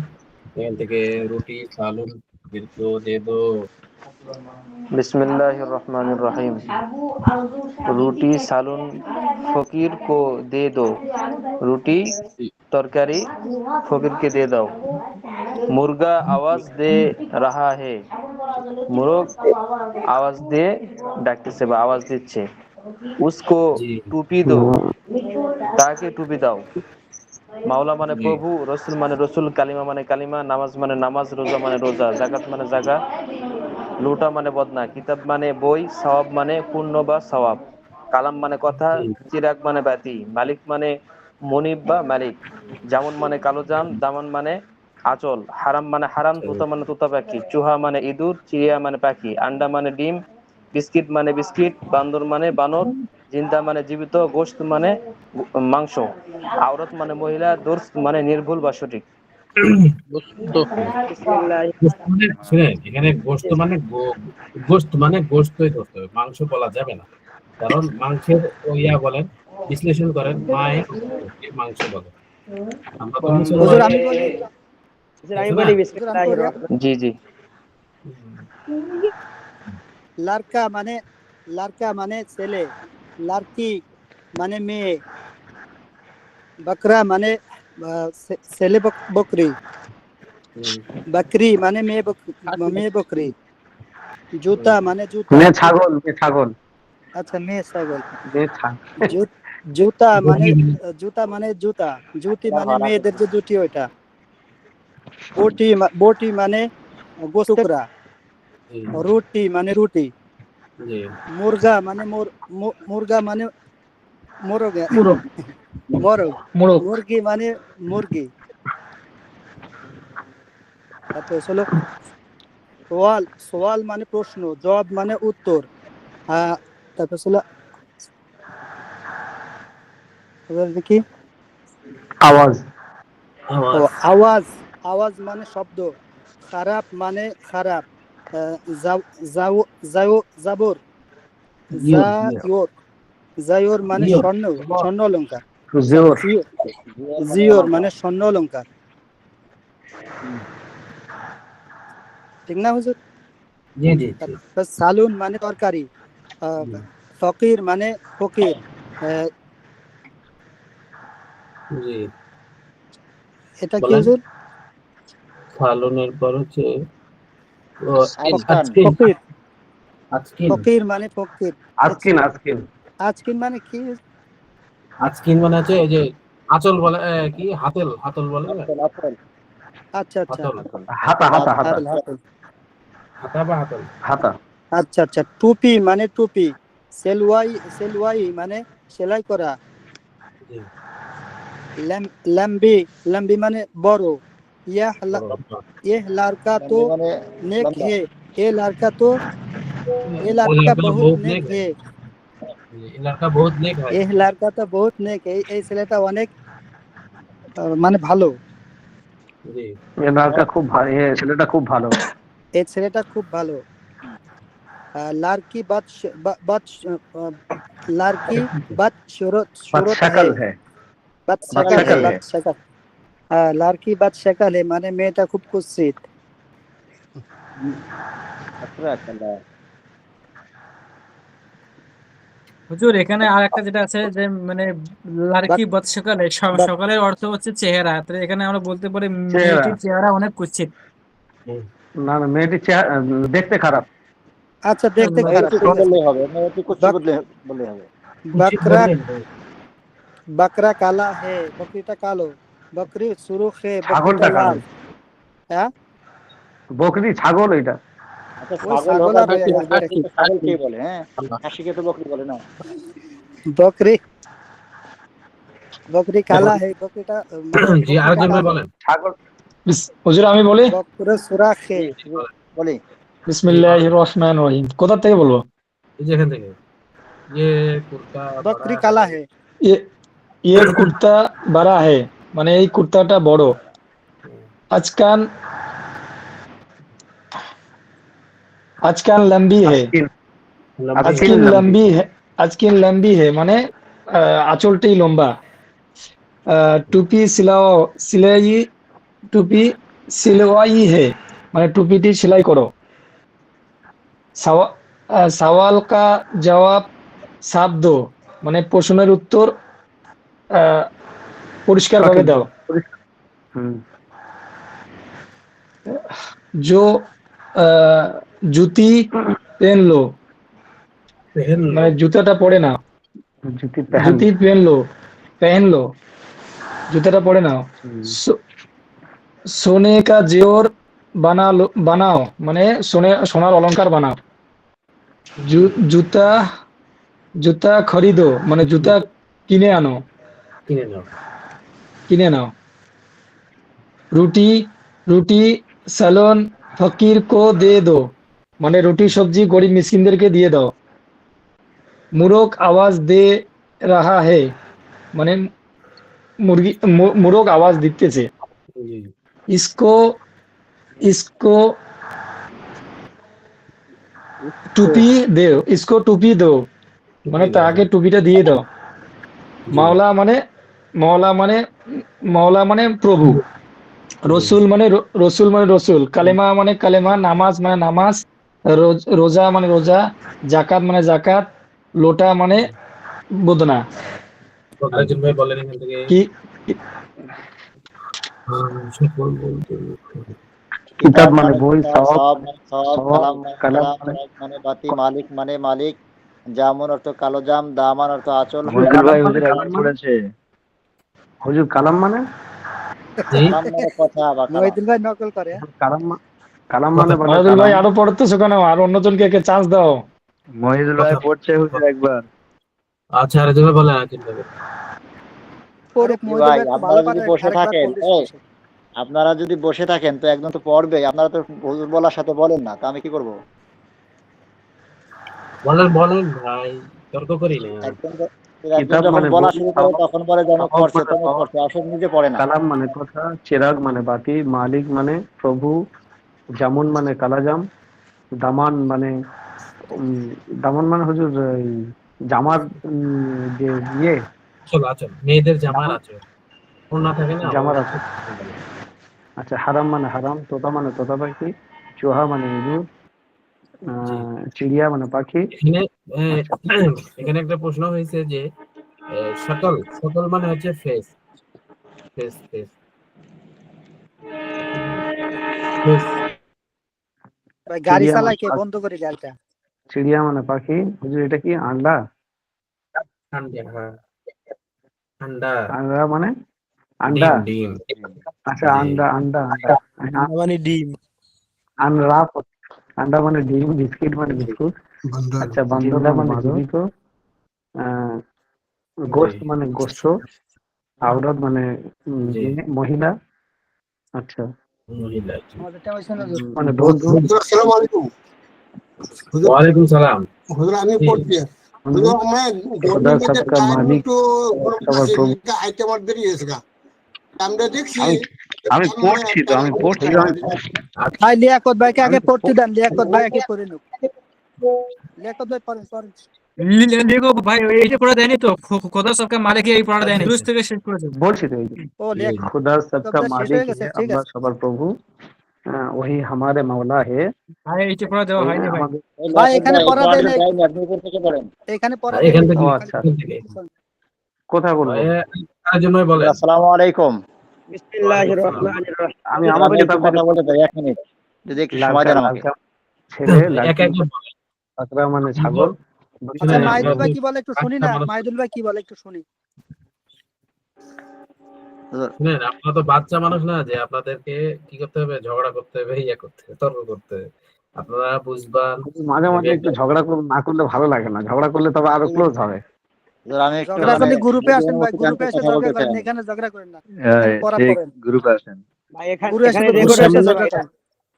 এখান থেকে। রুটি সালুন বিরকো দে দো। बिस्मिल्लाहिर रहमानिर रहीम। रोटी सालुन फकीर को दे दो, रोटी तरकारी फकीर के दे दो। मुर्गा आवाज दे रहा है, মুরগ আওয়াজ দিয়ে ডাকতেছে বা আওয়াজ দিচ্ছে। उसको জি, টুপি দো, তাকে টুপি দাও। মাওলা মানে জি, প্রভু, রসুল মানে রসুল, কালিমা মানে কালিমা, নামাজ মানে নামাজ, রোজা মানে রোজা, জাকাত মানে জাকাত, লোটা মানে বদনা, কিতাব মানে বই, সওয়াব মানে পূর্ণ বা সওয়াব, কালাম মানে কথা, জি, চিরাগ মানে বাতি, মালিক মানে মনিব বা মালিক, জামুন মানে কালো জাম, দামান মানে আঁচল, হারাম মানে হারাম, তোতা মানে তোতা পাখি, চুহা মানে ইঁদুর, চিড়িয়া মানে পাখি, আন্ডা মানে ডিম, বিস্কিট মানে বিস্কিট, বান্দর মানে বানর, জিন্দা মানে জীবিত, গোশত মানে মাংস, আওরাত মানে মহিলা, দোর্স মানে নির্ভুল বা সঠিক। গোস্ত। বিসমিল্লাহ। গোশত মানে শুনেন, এখানে গোশত মানে গোশত মানে গোশতই ধরতে হবে, মাংস বলা যাবে না। কারণ মাংসের বলেন, বিশ্লেষণ করেন, মায়ে মাংস বলে। আমরা তো মুসলমান। হুজুর আমি বলি, হুজুর আমি বুঝছো না? বলি হুজুর আমি বিসমিল্লাহির পড়ি। রহমানির জি জি। লাড়কা মানে, লাড়কা মানে ছেলে, লাড়কি মানে মেয়ে, বকরা মানে ছেলে বকরি, বকরি মানে মেয়ে বকরি, জুতা মানে জুতা, মেয়ে ছাগল, মেয়ে ছাগল, আচ্ছা মেয়ে ছাগল, মেয়ে ছাগল। জুতা মানে, জুতা মানে জুতা, জুতি মানে মেয়েদের যে জুতি ওইটা, বটি বটি মানে গোস্ত টুকরা, রুটি মানে রুটি, জি, মুরগা মানে মুরগা মানে মোরগ, মোরগ, মোরগ। মুরগি মানে মুরগি। তারপর হলো সোয়াল, সোয়াল মানে প্রশ্ন, জবাব মানে উত্তর। তারপর হলো কি আওয়াজ। ও আওয়াজ। আওয়াজ, আওয়াজ মানে শব্দ, খারাপ মানে খারাপ, জাবর, জায়োর, জায়োর মানে ইয়র। স্বর্ণ, স্বর্ণ অলংকার, জোর। জিওর মানে স্বর্ণ অলংকার। ঠিক না হুজুর? জি, জি, জি, তারপর সালুন মানে তরকারি, ফকির মানে ফকির, জি। এটা কি বলেন। হুজুর? সালনের পর হচ্ছে আজকান। ফকির আজকিন ফকির মানে ফকির আজকিন আজকিন আজকিন মানে কি আজকিন মানে হচ্ছে এই যে আঁচল বলে কি হাতল হাতল বলে না? আচল আচল আচ্ছা আচ্ছা হাতল হাতা হাতা হাতা হাতল হাতল হাতা বা হাতল। হাতা আচ্ছা আচ্ছা টুপি মানে টুপি সেলওয়াই মানে সেলাই করা জি, लंबी लंबी माने बड़ो ये लड़का तो লম্বি মানে नेक লম্বা। है ये लड़का ये बहुत बहुत नेक नेक है। है ये लड़का बहुत नेक है। ये लड़का तो बहुत नेक है এই ছেলেটা অনেক মানে ভালো জি, এনারটা খুব ভালো, ছেলেটা খুব ভালো। এই ছেলেটা খুব ভালো लड़की बात शूरत বাদশাকাল হ্যাঁ बात शक्ल लड़की बात शक्ल है মানে মেয়েটা খুব কুৎসিত হুজুর এখানে আর একটা যেটা আছে যে মানে লাড়কি বদ সকালে সকালের অর্থ হচ্ছে চেহারা, তো এখানে আমরা বলতে পারি মেয়েটির চেহারা অনেক কুৎসিত। না না মেয়েটির চেহারা দেখতে খারাপ। আচ্ছা দেখতে খারাপ মেয়েটি বললেই হবে, মেয়েটি কুচ্ছি বললেই হবে। बकरा बकरा काला है बकरीটা কালো बकरी सुरुख है ছাগলটা बकरीটা কালো। লাল হ্যাঁ বকরি ছাগল এটা। আচ্ছা ওই ছাগল হোক ছাগল আর আর বকরি হোক, এটা কি? ছাগলকেই বলে, হ্যাঁ খাসিকে তো বকরি বলে না। बकरी काला है बकरीটা জি আরেকজন ভাই বলেন। ছাগল হুজুর আমি বলি बकरा सुराख है বলি বিসমিল্লাহির রহমানির রহিম। কোথা থেকে বলবো? এই যে এখান থেকে ये कुर्ता बकरी काला है ये কুর্তা বড় है মানে এই কুর্তাটা বড়। আজকান লম্বি है আজকিন লম্বি है মানে আঁচলটাই লম্বা। টুপি সিলওয়াই है মানে টুপিটি সেলাই করো। সওয়াল কা জবাব সাফ দো মানে প্রশ্নের উত্তর পরিষ্কার ভাবে দাও। जो জুতি পেন লো মানে জুতাটা পরে না। জুতি পেন লো জুতাটা পরে নাও। সোনে কা জেওর বানাও মানে সোনার অলংকার বানাও। জুতা খরিদো মানে জুতা কিনে আনো কিনে নাও। রুটি সালন ফকির কো দে দো মানে রুটি সবজি গরিব মিসকিনদেরকে দিয়ে দাও। মুরগ আওয়াজ দে রাহা হে মানে মুরগ আওয়াজ দিতেছে। इसको টুপি দো মানে তাকে টুপিটা দিয়ে দাও। মাওলা মানে প্রভু। রসুল মানে রসুল। কালেমা মানে কালেমা। নামাজ মানে নামাজ। রোজা মানে রোজা। জাকাত মানে জাকাত। লোটা মানে বদনা। আরেকজন ভাই বলেন এখান থেকে কি কিতাব মানে বই, সওয়াব কালাম মানে বাতি, মালিক মানে মালিক, জামুন অর্থ কালো জাম, দামান অর্থ আঁচল। হুজুর কালাম মানে কালাম মানে কথা বা কালাম। মহিউদ্দিন ভাই নকল করে কালাম মানে বলে মহিদুল ভাই আরো পড়তে শেখানো আর অন্যজনকে চান্স দাও। মহিদুল ভাই পড়ছে হুজুর একবার। আচ্ছা আরেকজন ভাই বলেন আরেকজন ভাই। ভাই আপনারা যদি বসে থাকেন, আপনারা যদি বসে থাকেন তো একদম তো পড়বে। আপনারা তো হুজুর বলার সাথে বলেন না, তো আমি কি করব? বলেন ভাই তর্ক করি না। একদম যখন বলা শুরু করে তখন বলে যেন পড়ছে আসলে নিজে পড়ে না। কালাম মানে কথা, চিরাগ মানে বাতি, মালিক মানে প্রভু, জামুন মানে কালাজাম, দামান মানে হুজুর জামার যে ইয়ে আচল মেয়েদের জামার আচল ওড়না থাকে না জামার আছে। আচ্ছা হারাম মানে হারাম, তোতা মানে তোতা পাখি, চুহা মানে ইঁদুর, চিড়িয়া মানে পাখি। এখানে একটা প্রশ্ন হয়েছে যে সকল মানে হচ্ছে ফেস। ভাই গাড়ি চিড়িয়া চালায় মানে কে? পাখি। বন্ধ করে গাড়িটা। চিড়িয়া মানে পাখি। হুজুর এটা কি আন্ডা? আন্ডা, হ্যাঁ আন্ডা, আন্ডা মানে আন্ডা। ডিম ডিম। আচ্ছা জি আন্ডা আন্ডা আন্ডা। মানে ডিম। আন্ডা আন্ডা মানে ডিম, বিস্কিট মানে বিস্কুট। আচ্ছা জিন্দা মানে জীবিত, আহ, জি গোশত মানে গোশত, আওরাত মানে জি মহিলা। আচ্ছা মহিলা। আমাদেরটা হইছে না হুজুর। মানে বন্ধু। আসসালামু আলাইকুম হুজুর। ওয়ালাইকুম সালাম। হুজুর আমি জি পড়ছি হুজুর আমরা खुदा গভর্নমেন্টের सबका টাইম मालिक একটু সবার প্রভু। আইটেম আর দেরি হয়েছে গা আমরা দেখছি আমি পড়ছি তো, আমি পড়ছি। ভাই লিয়াকত ভাইকে আগে আমি পড়তে দেন, লিয়াকত ভাই আগে পড়ে নুক। লিয়াকত ভাই পড়েন পড়েন। দেখো ভাই এইটা পড়া দেয়নি তো, খোদা সবকা মালিক এই পড়া দেয়নি, শুরু থেকে শেষ করে দেবো। বলছি তো এই যে, ও লিয়াকত खुदा सबका শেষ मालिक হয়ে গেছে, है, ঠিক अल्लाह আছে। सबर प्रभु, वही हमारे मौला है। ভাই এইটা পড়া দেওয়া হয়নি ভাই। আমাদের ভাই এখানে পড়া দেয় নাই, এখানে পড়া দেয় নাই। ও আচ্ছা কোথায় বলবো? আরেকজনই বলেন। আসসালামু আলাইকুম। বিসমিল্লাহির রহমানির রহিম। আমি আমার আমি একটু কিতাব কথা থেকে বলতে চাই 1 মিনিট, যদি একটু সময় লালকা দেন আমাকে। লালকা ছেলে, এক লালকি একজন বাকরা মানে ছাগল। আচ্ছা শুনেন, মাহিদুল ভাই আপনাদের কি বলে একটু শুনি না, মাহিদুল ভাই কি বলে একটু শুনি। শুনেন, আপনারা তো বাচ্চা মানুষ না যে আপনাদেরকে কি করতে হবে, ঝগড়া করতে হবে, ইয়া করতে হবে, তর্ক করতে হবে। আপনারা বুঝবান। মাঝে মাঝে একটু ঝগড়া না করলে ভালো লাগে না, ঝগড়া করলে তবে আরো ক্লোজ হবে। আমি একটু ঝগড়া মানে করলে গ্রুপে আসেন ভাই, বুদ্ধিমানের সাথে গ্রুপে এসে কথা ঝগড়া বলতে করেন, চাই। এখানে ঝগড়া করেন না, এখানে পড়া ঠিক পড়েন। গ্রুপে আসেন। ভাই এখানে গ্রুপে এসে রেকর্ড ঝগড়া হচ্ছে করেন।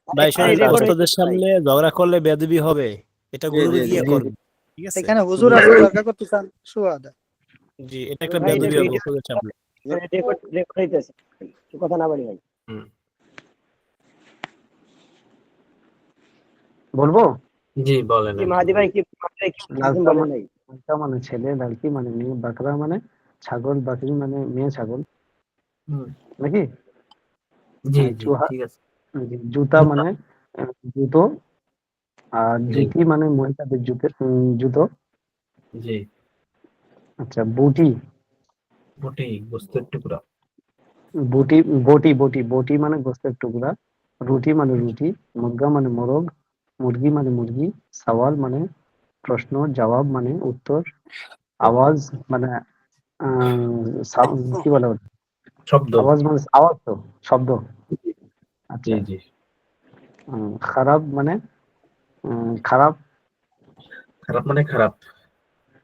ভাই এখানে শোনেন, রেকর্ড ওস্তাদের সামনে ঝগড়া করলে বেয়াদবি হবে, এটা গ্রুপে গিয়ে করবে, ঠিক আছে? এখানে হুজুর আছে, ঝগড়া করতে চান সুয়াদা। জি, এটা একটা ভাই এটা বেয়াদবি হবে ভিডিও ওস্তাদের সামনে। রেকর্ড হইতেছে, কথা না বলি ভাই। বলবো? জি বলেন। জি মাহাদি ভাই কি লালকা বলেন মানে ভাই। লালকা মানে ছেলে, লালকি মানে মেয়ে, বাকরা মানে ছাগল, বাকরি মানে মেয়ে ছাগল, নাকি? জি জি চুহা, ঠিক আছে। জুতা মানে জুতো, আর জি জুতি মানে মহিলাদের জুতো। জি। আচ্ছা বুটি, বটি গোস্তের টুকরা। বুটি বটি বটি বটি মানে গোস্তের টুকরা। রুটি মানে রুটি, মুরগা মানে মোরগ, মুরগি মানে মুরগি, সওয়াল মানে প্রশ্ন, জবাব মানে উত্তর, আওয়াজ মানে কি বলে ওটা? শব্দ। আওয়াজ মানে আওয়াজ তো শব্দ। জি আচ্ছা জি। খারাপ মানে খারাপ, খারাপ মানে খারাপ,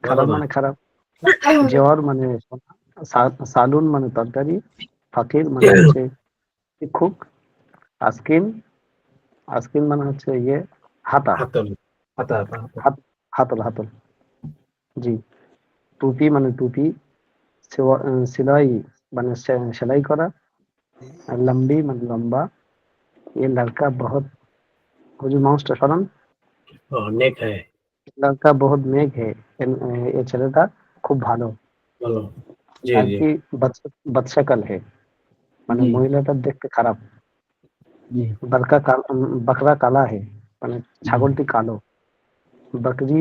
ভালো খারাপ না। মানে খারাপ। জওয়ার মানে সালুন মানে তরকারি, ফাকির মানে হচ্ছে ভিক্ষুক, আস্কিন, আস্কিন মানে হচ্ছে ইয়ে হাতা, হাতল, হাতা হাতা হাতা। হাতল হাতল। জি। টুপি মানে টুপি, সেলাই মানে সেলাই করা, লম্বি মানে লম্বা। ये लड़का बहुत, হুজুর মাউসটা সরান। নেক হ্যায়। लड़का बहुत नेक है, এই ছেলেটা খুব ভালো। ভালো। জি জি लड़की बदशक्ल है, মানে জি মহিলাটা দেখতে খারাপ। জি। बकरा काला है, মানে ছাগলটি কালো। बकरी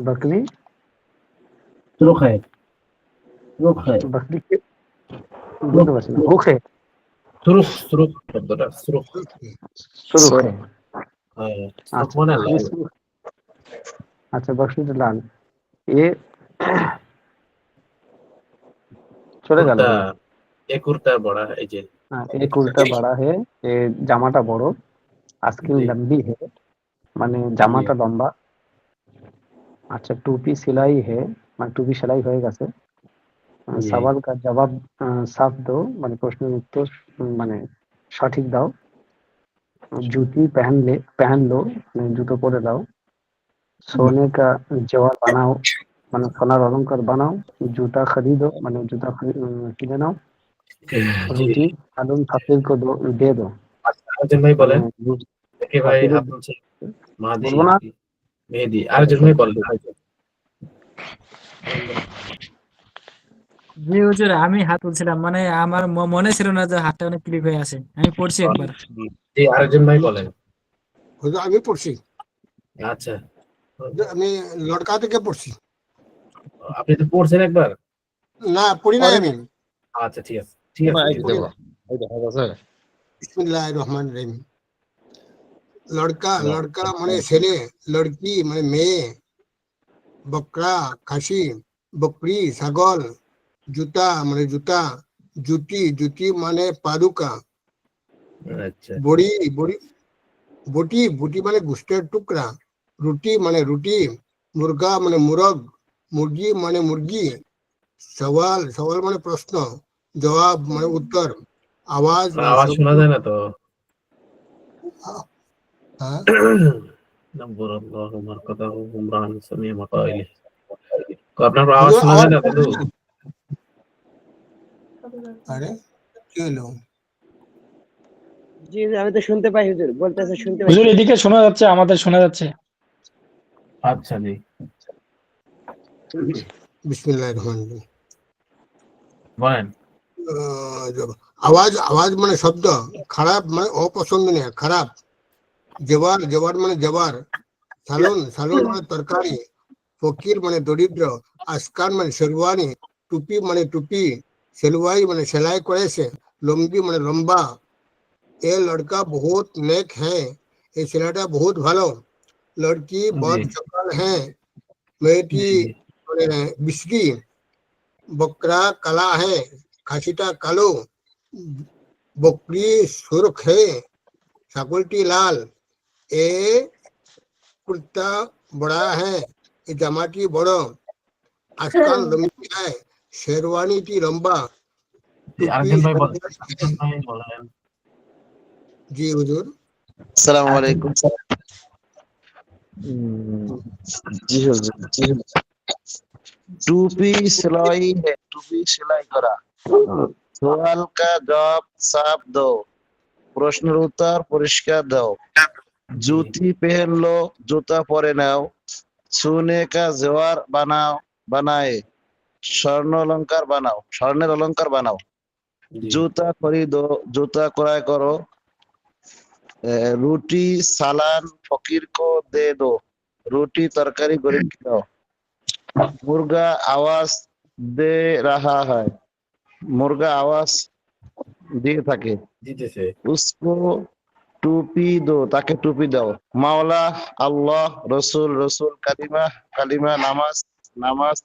बकरी সুরখ হ্যায়, সুরখ হ্যায়। बकरी के বুঝতে পারছি না। ভুখ है, সুরখ, সুরখ শব্দটা সুরখ। सुरुख है। হ্যাঁ, সুরখ আচ্ছা মানে बकरी লাল। सुरुख, अच्छा बकरी लाल, ये চলে গেল। কুর্তা, এ কুর্তা বড়া, এই যে ये कुर्ता बड़ा है, ये জামাটা বড়। आस्किन জি लंबी है, মানে জি জামাটা লম্বা। আচ্ছা টুপি সেলাই है, মানে টুপি সেলাই হয়ে গেছে। জি सवाल का जवाब साफ दो, মানে প্রশ্নের উত্তর মানে সঠিক দাও। जूती पहन लो, মানে জুতো পরে দাও। सोने का जवाब बनाओ, মানে সোনার অলংকার বানাও। জুতা खरीदो, মানে জুতা কিনে নাও। জি। রুটি আলম ফাকির को दे दो, আরেকজন ভাই মানে বলেন। দেখে ভাই ফাকিরের হাত তুলছে। মাদি বলবো না। মেহেদি। আরেকজন ভাই বলেন। জি হুজুর, আমি হাত তুলছিলাম, মানে আমার মনে ছিল না যে হাতটা অনেক ক্লিক হয়ে আছে, আমি পড়ছি একবার। জি আরেকজন ভাই বলেন। হুজুর আমি পড়ছি, আচ্ছা আমি লড়কা থেকে পড়ছি। আপনি তো পড়ছেন একবার। না পড়ি নাই আমি। আচ্ছা ঠিক আছে ঠিক আছে। পড়ি নাই। বিসমিল্লাহির রহমানির রহিম। লড়কা লড়কা মানে ছেলে, লড়কি মানে মেয়ে, বকরা খাসি, বকরি ছাগল, জুতা মানে জুতা, জুতি জুতি মানে পাদুকা, আচ্ছা বড়ি বড়ি বটি বটি মানে গোষ্ঠের টুকরা, রুটি মানে রুটি, মুরগা মানে মুরগ, মুরগি মানে মুরগি, সওয়াল সওয়াল মানে প্রশ্ন, জবাব মানে উত্তর, আওয়াজ মানে আওয়াজ শোনা যায় না তো। হ্যাঁ নম্বর আল্লাহ মারকাতাহু উমরান সামিয়া মাকাইলি। আপনার আওয়াজ শোনা যায় না দাদু? আরে কি হলো? জি জি, আমি তো শুনতে পাই হুজুর, বলতেছে শুনতে পাই। হুজুর এদিকে শোনা যাচ্ছে, আমাদের শোনা যাচ্ছে। আচ্ছা জি বিসমিল্লাহির রহমানির রহিম। বলেন। আওয়াজ আওয়াজ মানে শব্দ, খারাপ মানে অপছন্দনীয় খারাপ, জেবার জেবার মানে জেবার, সালুন সালুন মানে তরকারি, ফকির মানে দরিদ্র, আসকান মানে শেরওয়ানি, টুপি মানে টুপি, সেলওয়াই মানে সেলাই করেছে, লম্বি মানে লম্বা, এ লড়কা বহুত নেক হ্যাঁ, এই ছেলেটা বহুত ভালো, লড়কি বহুত চকাল হ্যাঁ, মেয়েটি মানে বিশ্রী, বকরা কালা হ্যাঁ, খাসিটা কালো, বকরি সুরখ হ্যাঁ, ছাগলটি লাল, এ কুর্তা বড়া হ্যাঁ, এই জামাটি বড়, আজকাল লম্বি হ্যাঁ, শেরওয়ানিটি লম্বা, টুপি আরেকজন ভাই বলেন, আরেকজন ভাই বলেন। জি হুজুর। আসসালামু আলাইকুম। জি হুজুর, জি হুজুর। টুপি সেলাই है, টুপি সেলাই করা। সওয়াল কা জবাব সাফ দো, প্রশ্নের উত্তর পরিষ্কার দাও। জুতি পহন লো, জুতা পরে নাও। সোনে কা জেওয়ার বানাও, বানায়ে, স্বর্ণ অলংকার বানাও, স্বর্ণের অলংকার বানাও। জুতা খরিদো, জুতা ক্রয় করো। রুটি সালান ফকির কো দে দো, রুটি তরকারি গরিব কে দাও। মুরগা আওয়াজ দে রাহা হ্যায়, মুরগা আওয়াজ দিয়ে থাকে। দিতেছে। উসকো টুপি দো, তাকে টুপি দাও। মাওলা আল্লাহ, রসুল রসুল, কালিমা কালিমা, নামাজ নামাজ,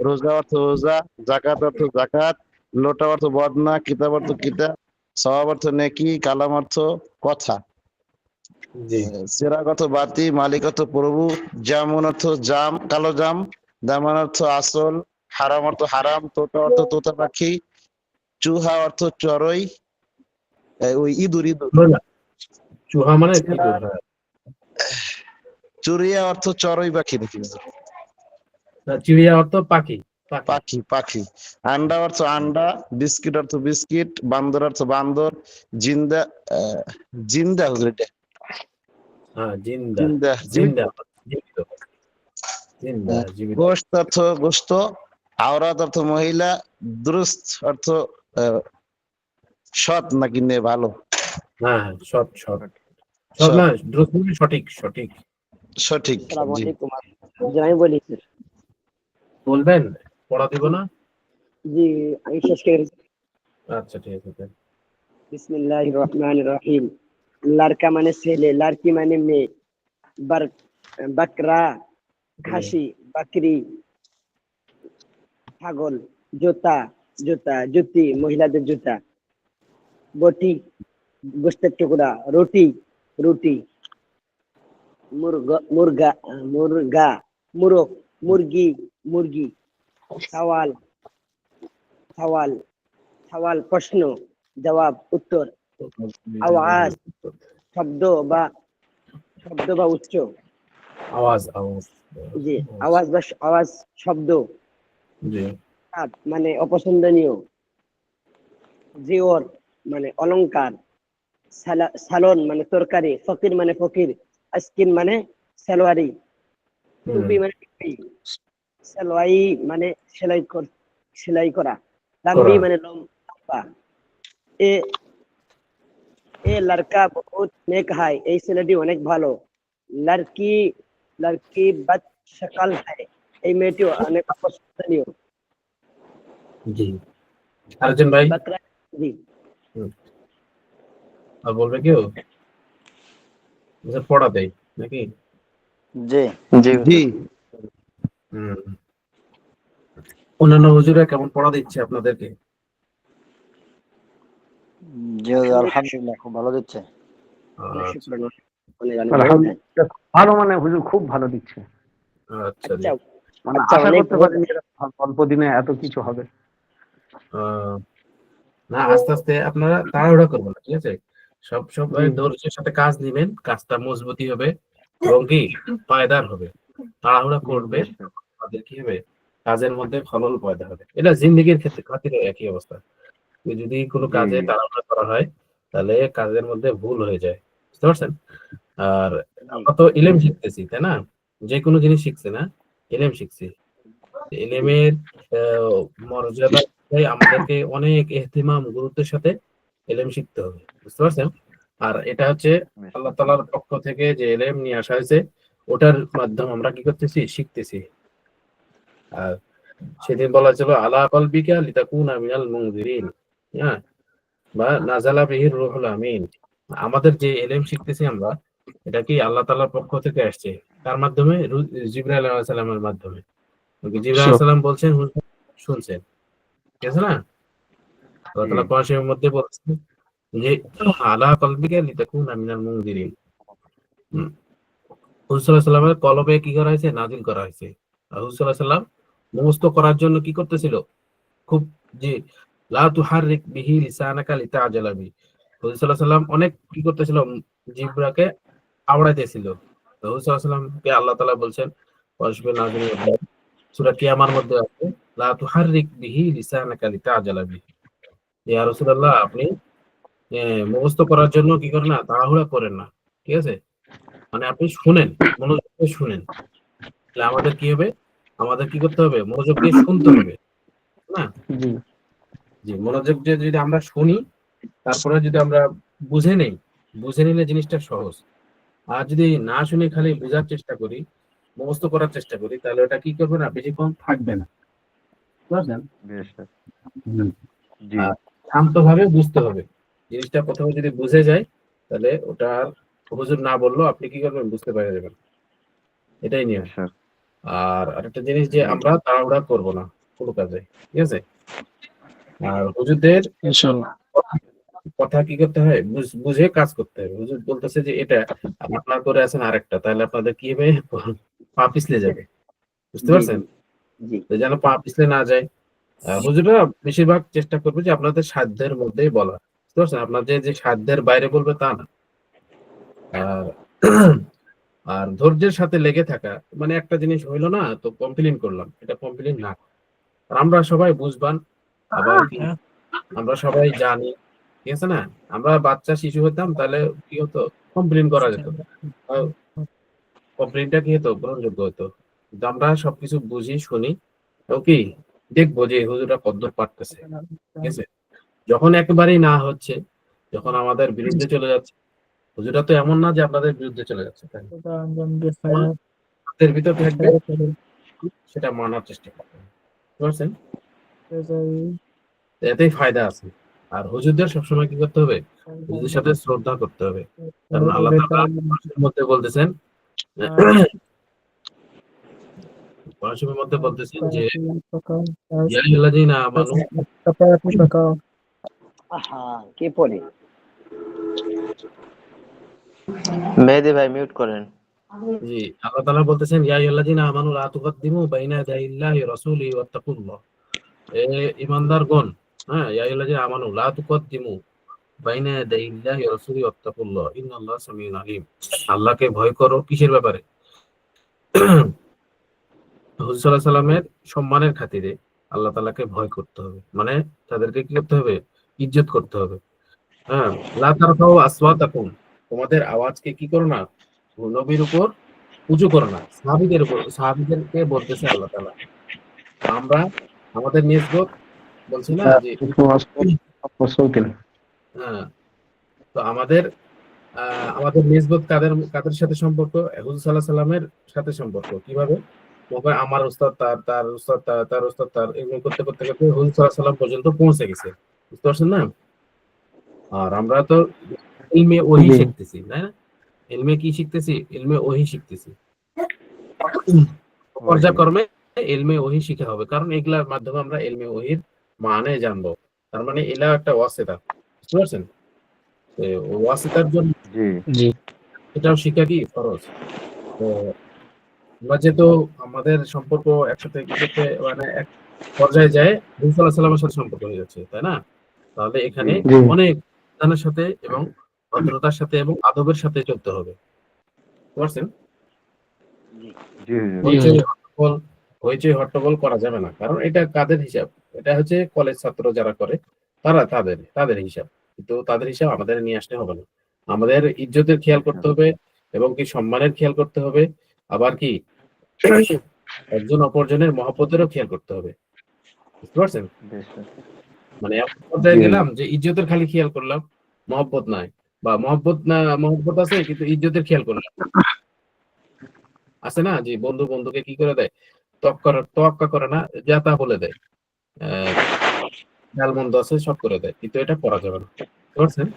রোজা অর্থ রোজা, জাকাত অর্থ জাকাত, লোটা অর্থ বদনা, কিতাব অর্থ কিতাব, সওয়াব অর্থ নেকি, কালাম অর্থ কথা, চেরাগ অর্থ বাতি, মালিক অর্থ প্রভু, জামুন অর্থ জাম কালো জাম, দামান অর্থ আসল, হারাম অর্থ হারাম, তোতা অর্থ তোতা পাখি, চুহা অর্থ চড়ই, ওই ইঁদুর ইঁদুর, চুহা মানে ইঁদুর, হ্যাঁ। চুরিয়া অর্থ চড়ই পাখি নাকি? চিড়িয়া অর্থ পাখি, পাখি পাখি। আন্ডা অর্থ আন্ডা, বিস্কিট অর্থ বিস্কিট, বান্দর অর্থ বান্দর, জিন্দা জিন্দা হুজুর এটা। হ্যাঁ জিন্দা, জিন্দা জিন্দা জীবিত, জিন্দা জীবিত। গোশত অর্থ গোশত, আওরাত অর্থ মহিলা, দুরুস্ত অর্থ সৎ নাকি নে ভালো। হ্যাঁ হ্যাঁ সৎ সৎ সৎ না, দ্রুত সঠিক সঠিক সঠিক। আসসালামু জি আলাইকুম। জি, আমি বলি স্যার। বলবেন, পড়া দিব না? জি আমি শেষ করে দিচ্ছি। আচ্ছা ঠিক আছে। বিসমিল্লাহির রহমানির রহিম। লড়কা মানে ছেলে, লড়কি মানে মেয়ে, বকরা খাসি, বকরি ছাগল, জুতা জুতা জুতি মহিলাদের জুতা, বটি গোস্তের টুকরা, রুটি রুটি, মুরগা মুরগা মুরগা মুরগ মুরগি মুরগি, সওয়াল সওয়াল সওয়াল প্রশ্ন, জবাব উত্তর, আওয়াজ শব্দ বা উচ্চ, আওয়াজ আওয়াজ জি আওয়াজ বা আওয়াজ শব্দ, জি মানে অপছন্দনীয়, জিওর মানে অলংকার, সালন মানে তরকারি, ফকির মানে ফকির, আস্কিন মানে সালোয়ারি, টুপি মানে টুপি, সালোয়াই মানে সেলাই করা, লম্বি মানে লম্বা, এ এ লড়কা বহুত নেক হায়, এই ছেলেটি অনেক ভালো, লড়কি লড়কি বদ শক্ল হায়, এই মেয়েটি অনেক অপছন্দনীয়। জি আরেকজন ভাই। জি আর বলবে কেউ পড়া দেয় নাকি? জি জি অন্যান্য হুজুরা কেমন পড়া দিচ্ছে আপনাদেরকে? জি আলহামদুলিল্লাহ খুব ভালো দিচ্ছে। আলহামদুলিল্লাহ ভালো, মানে হুজুর খুব ভালো দিচ্ছে। আচ্ছা জি। মানে আচ্ছা, আশা অনেক করতে পারিনি এরকম অল্প দিনে এত কিছু হবে। না, আস্তে আস্তে আপনারা তাড়াহুড়া করবেন না, ঠিক আছে? সব জি। ধৈর্যের সাথে কাজ নিবেন, কাজটা মজবুতি হবে এবং কি পায়দার হবে। তাড়াহুড়া করবে, তাদের কি হবে, কাজের মধ্যে ফলন পয়দা হবে। এটা জিন্দেগির ক্ষেত্রে খাতিরে একই অবস্থা। যদি কোনো কাজে তাড়াহুড়া করা হয় তাহলে কাজের মধ্যে ভুল হয়ে যায়, বুঝতে পারছেন? আর আমরা তো ইলম শিখতেছি, তাই না? যে কোনো জিনিস শিখছে না, ইলম শিখছি। ইলমের মর্যাদা আমাদেরকে অনেক ইহতিমাম গুরুত্বের সাথে ইলম শিখতে হবে, বুঝতে পারছেন? আর এটা হচ্ছে আল্লাহ তাআলার পক্ষ থেকে যে ইলম নিয়ে আসা হয়েছে, ওটার মাধ্যমে আমরা কি করতেছি, শিখতেছি। আর সেদিন বলা ছিল আলা কলবিকা লিতাকুনা মিনাল মুনজিরিন, হ্যাঁ, বা নাজালা বিহির রূহুল আমিন। আমাদের যে ইলম শিখতেছি আমরা, এটা কি আল্লাহ তাআলার পক্ষ থেকে আসছে, তার মাধ্যমে জিবরাইল আলাইহিস সালামের মাধ্যমে। জিবরাইল আলাইহিস সালাম বলছেন, শুনছেন, ঠিক আছে না? আল্লাহ তাআলা কোরআন শরীফের মধ্যে বলছেন যে আলা কলবিকা লিতাকুনা মিনাল মুনজিরিন। হুজুর সাল্লাল্লাহু আলাইহি ওয়াসাল্লামের কলবে কি করা হয়েছে, নাযিল করা হয়েছে। আর হুজুর সাল্লাল্লাহু আলাইহি ওয়াসাল্লাম মুখস্থ করার জন্য কি করতেছিল, খুব যে লা তুহাররিক বিহি লিসানাকা লিতাআজালা বি। হুজুর সাল্লাল্লাহু আলাইহি ওয়াসাল্লাম অনেক কি করতেছিল, জিহ্বাকে আওড়াইতেছিল। তো হুজুর সাল্লাল্লাহু আলাইহি ওয়াসাল্লামকে আল্লাহ তাআলা বলছেন কোরআন শরীফের নাযিলের মধ্যে, সূরা কিয়ামার মধ্যে আছে লা তুহাররিক বিহি লিসানাকা লিতাআজালা বি। ইয়া রাসূলুল্লাহ, আপনি মুখস্থ করার জন্য কি করেন না, তাড়াহুড়া করেন না, ঠিক আছে? মানে আপনি শুনেন, মনোযোগ দিয়ে শুনেন। তাহলে আমাদের কি হবে, আমাদের কি করতে হবে, মনোযোগ দিয়ে শুনতে হবে, না? জি জি, মনোযোগ দিয়ে যদি আমরা শুনি, তারপরে যদি আমরা বুঝে নেই, বুঝে নিলে জিনিসটা সহজ। আর যদি না শুনে খালি বোঝার চেষ্টা করি, মুখস্থ করার চেষ্টা করি, তাহলে ওটা কি করবে না, বেশিক্ষণ থাকবে না, বুঝলেন? আর শান্তভাবে বুঝতে হবে জিনিসটা। প্রথমে যদি বুঝে যায়, তাহলে ওটা আর হুজুর না বললেও আপনি কি করবেন, বুঝতে পেরে যাবেন। এটাই নিয়ে। আর আরেকটা জিনিস যে আমরা তাড়াহুড়া করব না কোনো কাজে, ঠিক আছে? আর হুজুরদের ইনশাআল্লাহ কথা কি করতে হয়, বুঝে কাজ করতে হবে। হুজুর বলতেছে যে এটা, আপনারা করে আছেন আরেকটা, তাহলে আপনাদের কি হবে, পা পিছলে যাবে, বুঝতে পারছেন? যেন পা পিছলে না যায়। হুজুররা বেশিরভাগ চেষ্টা করবে যে আপনাদের সাধ্যের মধ্যেই বলা, বুঝতে পারছেন? আপনাদের যে সাধ্যের বাইরে বলবে তা না। আর আর ধৈর্যের সাথে লেগে থাকা, মানে একটা জিনিস হইলো না তো কমপ্লেন করলাম, এটা কমপ্লেন না। আর আমরা সবাই বুঝবান, আবার কি আমরা সবাই জানি, ঠিক আছে না? আমরা বাচ্চা শিশু হতাম, তাহলে কি হতো, কমপ্লেন করা যেত, কমপ্লেনটা কি হতো, গ্রহণযোগ্য হতো। কিন্তু আমরা সবকিছু বুঝি শুনি, এবং কি দেখবো যে হুজুররা কদ্দূর পারতেছে, ঠিক আছে? যখন একেবারেই না হচ্ছে, যখন আমাদের বিরুদ্ধে চলে যাচ্ছে, হুজুররা তো এমন না যে আপনাদের বিরুদ্ধে চলে যাচ্ছে, তাই না? এর ভিতর থাকবে, সেটা মানার চেষ্টা করবেন, বুঝতে পারছেন? এতেই ফায়দা আছে। আর হুজুরদের সবসময় কি করতে হবে, হুজুরদের সাথে শ্রদ্ধা করতে হবে। কারণ আল্লাহ তাআলা কোরআনের মধ্যে বলতেছেন, কোরআনের মধ্যে বলতেছেন যে ইয়া আইয়ুহাল্লাযীনা আমানু, কে পড়ে? মেহেদী ভাই মিউট করেন। জি, আল্লাহ তাআলা বলতেছেন ইয়া আইয়ুহাল্লাযীনা আমানু লা তুকদ্দিমু বাইনা ইয়াদাইল্লাহি ওয়া রাসূলিহি ওয়াত্তাকুল্লাহ। ঈমানদারগণ, হ্যাঁ, ইয়া আইয়ুহাল্লাযীনা আমানু লা তুকদ্দিমু বাইনা ইয়াদাইল্লাহি ওয়া রাসূলিহি ওয়াত্তাকুল্লাহ ইন্নাল্লাহা সামিউন আলীম। আল্লাহকে ভয় করো কিসের ব্যাপারে? হুজুর সাল্লাল্লাহু আলাইহি সাল্লামের সম্মানের খাতিরে আল্লাহ তাআলাকে ভয় করতে হবে, মানে তাদেরকে কি করতে হবে, ইজ্জত করতে হবে। হ্যাঁ, লা তারফাউ আসওয়াতাকুম, তোমাদের আওয়াজকে কি করো না, নবীর উপর উঁচু করো না। সাহাবীদের উপর, সাহাবীদেরকে বলতেছে আল্লাহ তাআলা। আমরা আমাদের নিসবত বলছি না যে, হ্যাঁ, তো আমাদের আমাদের নিসবত কাদের কাদের সাথে সম্পর্ক, হুজুর সাল্লাল্লাহু আলাইহি সাল্লামের সাথে সম্পর্ক। কিভাবে? আমার উস্তাদ তার, তার উস্তাদ তার, তার উস্তাদ তার, এগুলো করতে করতে করতে হুজুর সাল্লাল্লাহু আলাইহি সাল্লাম পর্যন্ত পৌঁছে গেছে, বুঝতে পারছেন না? আর আমরা তো ইলমে ওহি জি। শিখতেছি, তাই না? ইলমে কি শিখতেছি? ইলমে ওহি শিখতেছি। পর্যায়ক্রমে ইলমে ওহি শিখা হবে, কারণ এগুলার মাধ্যমে আমরা ইলমে ওহির মানে জানবো। তার মানে এলা একটা ওয়াসিতা, বুঝতে পারছেন? তো ওয়াসিতার জন্য জি। এটাও শিখা কি ফরজ। তো আমরা যেহেতু আমাদের সম্পর্ক একসাথে কি করতে মানে এক পর্যায়ে যায় নবী সাল্লাল্লাহু আলাইহি ওয়াসাল্লামের সাথে সম্পর্ক হয়ে যাচ্ছে, তাই না? তাহলে এখানে জি। অনেক সাবধানের সাথে এবং ভদ্রতার সাথে এবং আদবের সাথে চলতে হবে, বুঝতে পারছেন? হইচই হট্টগোল করা যাবে না, কারণ এটা কাদের হিসাব? এটা হচ্ছে কলেজ ছাত্র যারা করে তারা তাদের হিসাব, কিন্তু তাদের হিসাব আমাদের নিয়ে আসতে হবে না। আমাদের ইজ্জতের খেয়াল করতে হবে এবং কি সম্মানের খেয়াল করতে হবে, আবার কি একজন অপরজনের মহব্বতেরও খেয়াল করতে হবে, বুঝতে পারছেন? মানে এমন পর্যায়ে গেলাম যে ইজ্জতের খালি খেয়াল করলাম, মহব্বত নাই, বা মহব্বত আছে কিন্তু ইজ্জতের খেয়াল করলাম। আছে না যে বন্ধু বন্ধুকে কি করে দেয়, তোয়াক্কা করে না, যা তা বলে দেয়, ভাল মন্দ আছে সব করে দেয়, কিন্তু এটা করা যাবে না, বুঝতে পারছেন?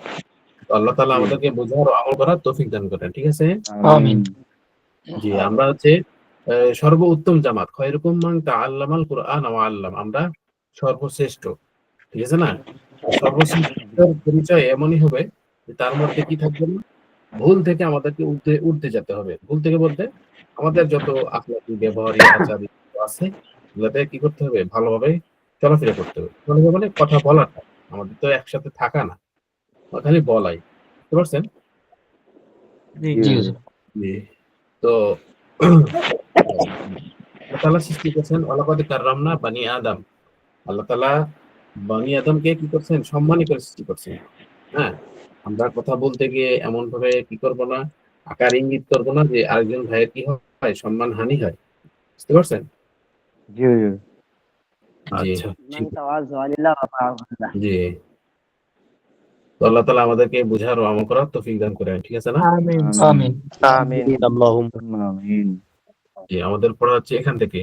তো আল্লাহ তাআলা আমাদেরকে বোঝার ও আমল করার তৌফিক দান করেন, ঠিক আছে? আমিন। জি, আমরা হচ্ছে সর্বোত্তম জামাত, খায়রুকুম মান তাআল্লামাল কুরআন ওয়া আল্লাম, আমরা সর্বশ্রেষ্ঠ, ঠিক আছে না? সর্বশ্রেষ্ঠের পরিচয় এমনই হবে যে তার মধ্যে কি থাকবে না, ভুল থেকে আমাদেরকে উঠতে যেতে হবে। ভুল থেকে বলতে আমাদের যত আখলাকি ব্যবহারিক আচার আছে এগুলোতে কি করতে হবে, ভালোভাবে চলাফেরা করতে হবে। ভালোভাবে মানে কথা বলাটা, আমাদের তো একসাথে থাকা না, খালি বলাই, বুঝতে পারছেন? জি জি। জি। তো আল্লাহ তাআলা সৃষ্টি করেছেন ওয়ালাকাদ কাররামনা বানি আদম। আল্লাহ তাআলা বানি আদমকে কি করছেন, সম্মানী করে সৃষ্টি করছেন। হ্যাঁ, আমরা কথা বলতে গিয়ে এমন ভাবে কি করব না, আকার ইঙ্গিত করব না যে আরেকজন ভাইয়ের কি হয়, সম্মান হানি হয়, বুঝতে পারছেন? আচ্ছা, মান তাওয়াযা লিল্লাহ রাফা'হু আল্লাহ। জি। তো আল্লাহ তাআলা আমাদেরকে বুঝার ও আমল করার তৌফিক দান করেন, ঠিক আছে না? আমিন আমিন। আমিন। জি, আমাদের পড়া হচ্ছে এখান থেকে,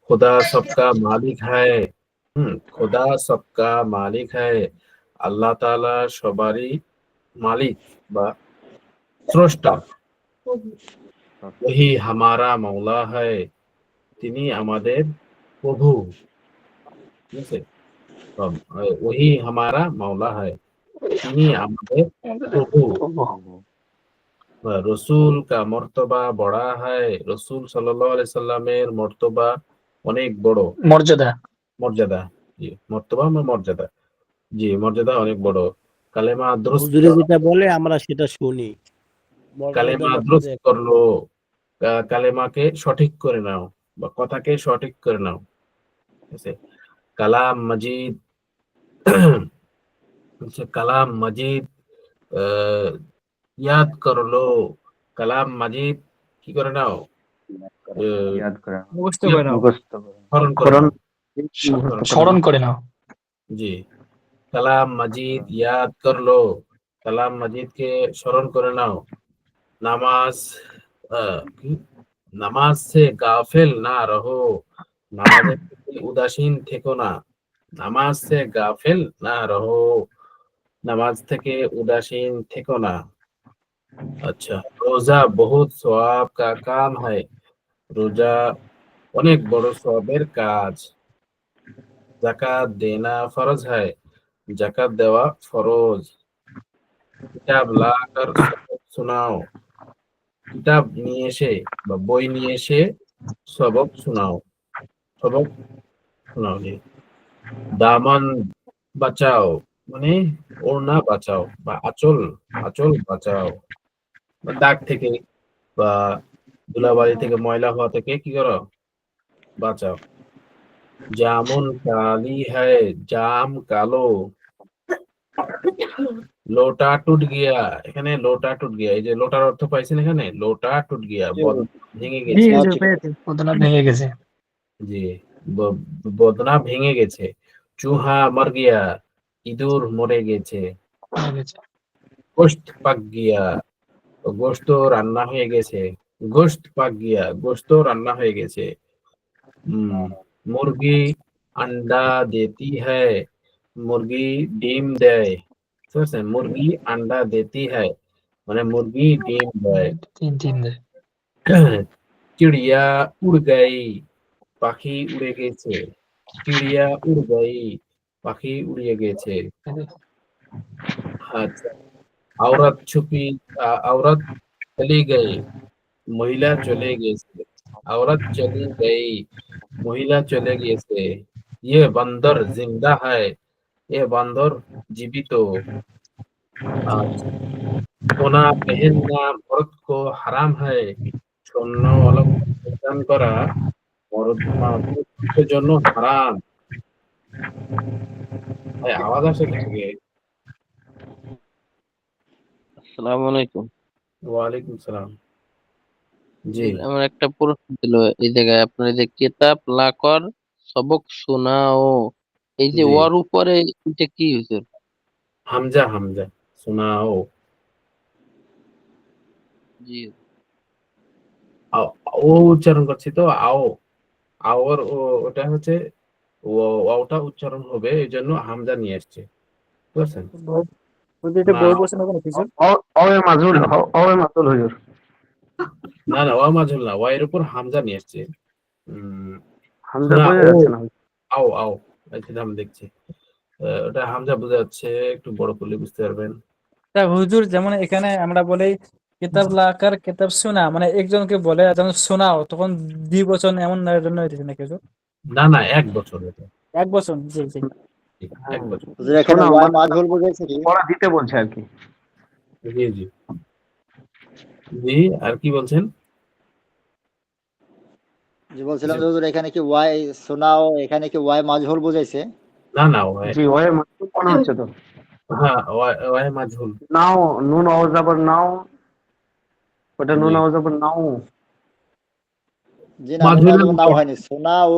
खुदा सबका मालिक है। खुदा सबका मालिक है। আল্লাহ তাআলা সবারই মালিক বা স্রষ্টা। वही हमारा मौला है। তিনি আমাদের প্রভু, ঠিক আছে? वही हमारा मौला है। তিনি আমাদের প্রভু। রসুল কা মর্তবা বড়া হয়। রসুল সাল্লাল্লাহু আলাইহি সাল্লামের মর্তবা অনেক বড়, মর্যাদা। মর্যাদা। জি, মর্তবা বা মর্যাদা। জি, মর্যাদা অনেক বড়। কালেমা দুরুস্ত হুজুরে যেটা বলে আমরা সেটা শুনি। কালেমা মর্যাদাটা দুরুস্ত বজায় করলো, কালেমাকে সঠিক করে নাও বা কথাকে সঠিক করে নাও, ঠিক আছে? কালাম মাজিদ কালাম মাজিদ ইয়াদ করলো। কালাম মাজিদ কি করে নাও, মুখস্থ করে নাও। স্মরণ করে নাও। স্মরণ করে নাও। জি, কালাম মাজিদ ইয়াদ করলো, কালাম মাজিদকে স্মরণ করে নাও। নামাজ নামাজ সে গাফিল না রহো। নামাজের প্রতি উদাসীন থেকো না। নামাজ সে গাফিল না রহো। নামাজ থেকে উদাসীন থেকো না। আচ্ছা, রোজা বহুত সওয়াব কা কাম হয়। রোজা অনেক বড় সওয়াবের কাজ। যাকাত দেনা ফরজ হয়। যাকাত দেওয়া ফরজ। কিতাব লাকর সবক শোনাও। কিতাব নিয়ে এসে বা বই নিয়ে এসে সবক শোনাও, সবক শোনাও। জি। দামান বাঁচাও মানে ওড়না বাঁচাও বা আঁচল, আঁচল বাঁচাও, বা দাগ থেকে বা ধুলাবালি থেকে, ময়লা হওয়া থেকে কি করো, বাঁচাও। জামুন কালি হ্যায়, জাম কালো। লোটা টুট গিয়া, এখানে লোটা টুট গিয়া, এই যে লোটার অর্থ পাইছেন এখানে, লোটা টুট গিয়া, ভেঙে জি গেছে। জি পেয়েছি। বদনা ভেঙে গেছে। জি, বদনা ভেঙে গেছে। চুহা মর গিয়া, ইঁদুর মরে গেছে। ভেঙে গেছে। গোশত পাক গিয়া, গোশত রান্না হয়ে গেছে। গোশত পাক গিয়া, গোশত রান্না হয়ে গেছে। মুরগি আন্ডা দেতি হ্যায়, মুরগি ডিম দেয়। পারছেন? মুরগি আন্ডা দেতি হ্যায়, মানে মুরগি ডিম দেয়। তিন দেয়। চিড়িয়া উড় গাই, পাখি উড়ে গেছে। চিড়িয়া উড় গাই, পাখি উড়িয়ে গেছে। আচ্ছা, আওরাত ছুপি, আওরাত চলি গই, মহিলা চলে গেছে। औरत चली गई, মহিলা চলে গিয়েছে। ये बंदर जिंदा है, ये বান্দর জীবিত। আচ্ছা, সোনা পেহেননা মর্দ কো হারাম है, স্বর্ণ অলংকার পরিধান করা পুরুষের জন্য হারাম। ভাই আওয়াজ আসে থেকে। আসসালামু আলাইকুম। ওয়ালাইকুম সালাম। জি, আমার একটা প্রশ্ন ছিল এই জায়গায়, আপনার এই যে কেতাব লাকর সবক শোনাও, এই যে জি, ওর উপরে এটা কি হয়েছে? হামজা হামজা শোনাও। জি ও উচ্চারণ করছি তো, আও আওর ওটা হচ্ছে ওটা উচ্চারণ হবে, এই জন্য হামজা নিয়ে আসছে, বুঝছেন? হুজুর এটা না বই বসে না কোনো কিছু? অয়ে মাজুল, না অয়ে মাজুল হুজুর। না না, ওয়া মাজহুল না, ওয়া এর উপর হামজা নিয়ে আসছে। হামজা শোনা বোঝা ও, যাচ্ছে না হুজুর। আও আও, এটা আমি দেখছি। ওটা হামজা বোঝা যাচ্ছে, একটু বড় করলে বুঝতে পারবেন। তা হুজুর যেমন এখানে আমরা বলি কিতাব লাকার কিতাব শোনা, মানে একজনকে বলে যখন শোনাও তখন দ্বিবচন এমন জন্য হইতেছে নাকি হুজুর? না না, 1 বছর এটা। 1 বচন, জি জি। জি, 1 হ্যাঁ, বছর। হুজুর এখানে শোনাও ওয়াই মানে মাজহুল বুঝাইছে কি? পড়া দিতে বলছে আর কি। জি জি জি, আর কি বলছেন? যে বলছিলাম যে হুজুর এখানে কি ওয়াই শোনাও, এখানে কি ওয়াই মাজহুল বুঝাইছে? না না, ওয়া, জি ওয়ে মাজুল মনে হচ্ছে তো। হ্যাঁ ওয়া মাজহুল। নাও, নুন আওয়াজ আবার নাও, ওটা জি, নুন আওয়াজ আবার নাও। জি না, নুন মাজহুলের আওয়াজ মতো, নাও হয়নি, শোনাও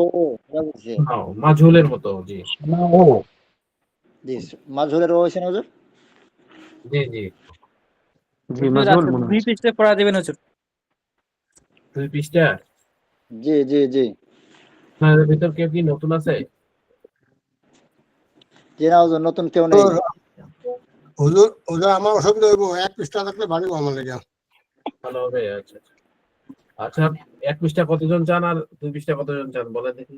এটা বলছে। মাজহুলের মতো। জি ও জি, মাজহুলের ও হইছে না হুজুর? জি জি, জি হুজুর মাজুল আচ্ছা মনে 2 হচ্ছে। পৃষ্ঠা পড়া দিবেন হুজুর। 2 পৃষ্ঠা। জি জি জি আপনাদের ভিতর কেউ কি নতুন আছে? জি না হুজুর, নতুন কেউ নেই। হুজুর হুজুর আমার অসুবিধা হইব, 1 পৃষ্ঠা থাকলে ভালো আমার লাগে। ভালো হবে। আচ্ছা আচ্ছা আচ্ছা, 1 পৃষ্ঠা কতজন চান আর 2 পৃষ্ঠা কতজন চান বলেন দেখি।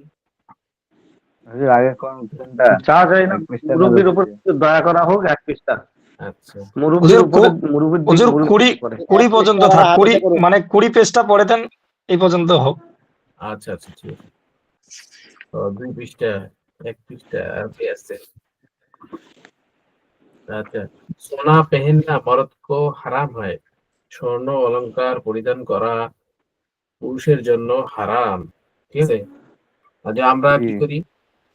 হুজুর আগে কোন কোনটা যা যায় না, এক পৃষ্ঠা নাহলে মুরব্বির উপর বুঝি। একটু দয়া করা হোক 1 পৃষ্ঠা। আচ্ছা মুরব্বির হুজুর উপরে, মুরব্বির দিক, হুজুর মুরব্বির 20 উপরে। 20 1 পর্যন্ত পৃষ্ঠা আমার থাক, হাদিসে করুন। মানে 20 পেজটা পড়ে দেন, এই পর্যন্ত হোক। আচ্ছা আচ্ছা, ঠিক আছে। তো 2 পৃষ্ঠা, 1 পৃষ্ঠা আর কি আছে? আচ্ছা, সোনা পেহেননা মর্দ কো হারাম হয়, স্বর্ণ অলংকার পরিধান করা পুরুষের জন্য হারাম। ঠিক আছে? আর যে আমরা জি কি করি,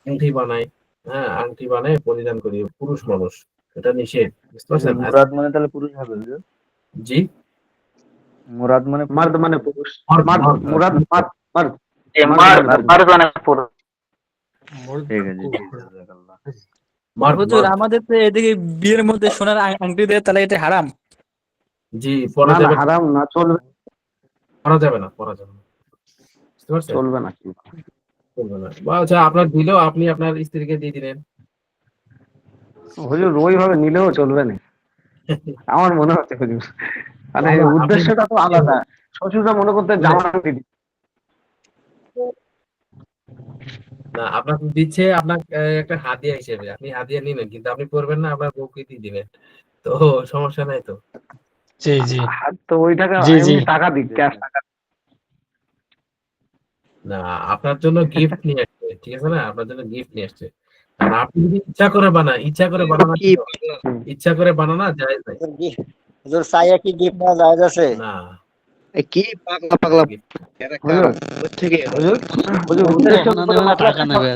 আংটি বানাই, হ্যাঁ আংটি বানাই পরিধান করি, পুরুষ মানুষ, এটা নিষেধ, বুঝতে হুজুর পারছেন? মুরাদ মানে তাহলে পুরুষ হবে হুজুর? জি, মুরাদ মানে পুরুষ মার্দ মানে হবে? পুরুষ, মর্দ মার্দ, মর্দ, মুরাদ মার্দ, মার্দ, মার্দ মার মানে পুরুষ। মার জানে পুরো। ঠিক আছে, জি জাযাকাল্লাহ। মর্দ হুজুর মর্দ। আমাদের তো এদিকে বিয়ের মধ্যে সোনার আংটি দেয়, তাহলে এটা হারাম? জি, পরা না না, যাবে না, হারাম না, চলবে, পরা যাবে না, পরা যাবে না, বুঝতে পারছেন? চলবে না কি। চলবে না। বা আচ্ছা, আপনার দিলেও আপনি আপনার স্ত্রীকে দিয়ে দিলেন। হুজুর ওইভাবে নিলেও চলবে না আমার মনে হচ্ছে হুজুর, মানে না, না, আপনি উদ্দেশ্যটা তো আলাদা। শ্বশুররা মনে করতে না, জামা দিদি। না, আপনার দিচ্ছে আপনার একটা হাদিয়া হিসেবে, আপনি হাদিয়া নিবেন কিন্তু আপনি পরবেন না, আপনার বউকে দিয়ে দিবেন, তো সমস্যা নাই তো। জি জি হাত তো ওই টাকা জি জি। এমনি টাকা দিক, ক্যাশ টাকা। না, আপনার জন্য গিফট নিয়ে আসছে, ঠিক আছে না, আপনার জন্য গিফট নিয়ে আসছে। আর আপনি যদি ইচ্ছা করে বানান, ইচ্ছা করে বানানো কি ইচ্ছা করে বানানো যায় নাই। হুজুর সাইয়া কি গিফট নেওয়া যায় আছে? না, কি পাগলা পাগলা হুজুর থেকে হুজুর হুজুর উদ্দেশ্য টাকা নেবে,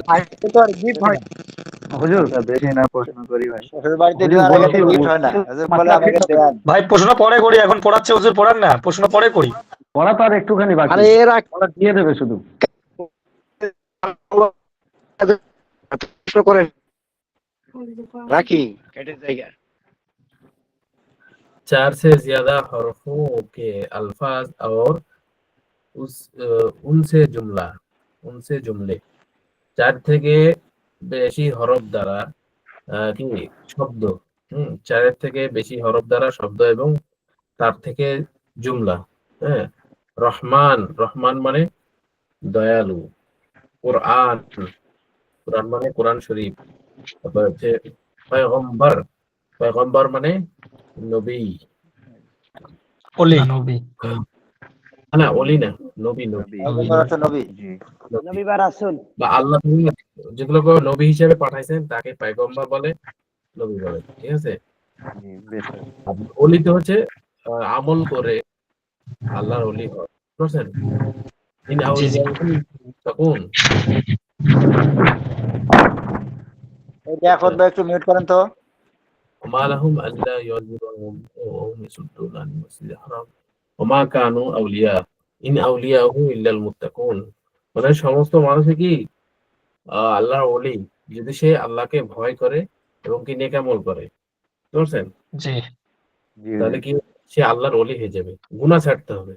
তো আর গিফট হয় হুজুর আচ্ছা বেশি না প্রশ্ন করি ভাই। শ্বশুর বাড়িতে হুজুর দেওয়ার আগে তো বলছি, গিফট হয় না, হুজুর বলে আমাকে দেন। ভাই প্রশ্ন পরে করি, এখন পড়াচ্ছে হুজুর, পড়ান না, প্রশ্ন পরে করি। পড়া তো আর একটুখানি বাকি, আরে এরা পড়া দিয়ে দেবে শুধু। প্রশ্ন করে রাখি কেটে জায়গা। 4 से ज्यादा हरफों के अल्फाज और उनसे जुमले, 4 থেকে বেশি হরফ দ্বারা কি শব্দ, চারের থেকে বেশি হরফ দ্বারা শব্দ এবং তার থেকে জুমলা। হ্যাঁ, রহমান, রহমান মানে দয়ালু। কোরআন, কোরআন মানে কোরআন শরীফ। তারপর হচ্ছে পয়গম্বর, পয়গম্বর মানে নবী। ওলি নবী না ওলি না, নবী, নবী পয়গম্বর অর্থ নবী। নবী বা রাসূল। বা আল্লাহ যেগুলো নবী হিসেবে পাঠাইছেন তাকে পয়গম্বর বলে, নবী বলে। ঠিক আছে। আর ওলি তো হচ্ছে আমল করে আল্লাহর ওলি হয়, বুঝছেন? ইন আউলিয়াহুম তাকুন। এখন একটু মিউট করেন তো। وما لهم ألا يعذبهم وهم يصدون عن المسجد الحرام وما كانوا أولياء إن أولياءه إلا المتقون। মানে সমস্ত মানুষই কি আল্লাহর ওলি যদি সে আল্লাহকে ভয় করে এবং কি নেক আমল করে, বুঝছেন? জি তাহলে কি সে আল্লাহর ওলি হয়ে যাবে। গুনাহ ছাড়তে হবে,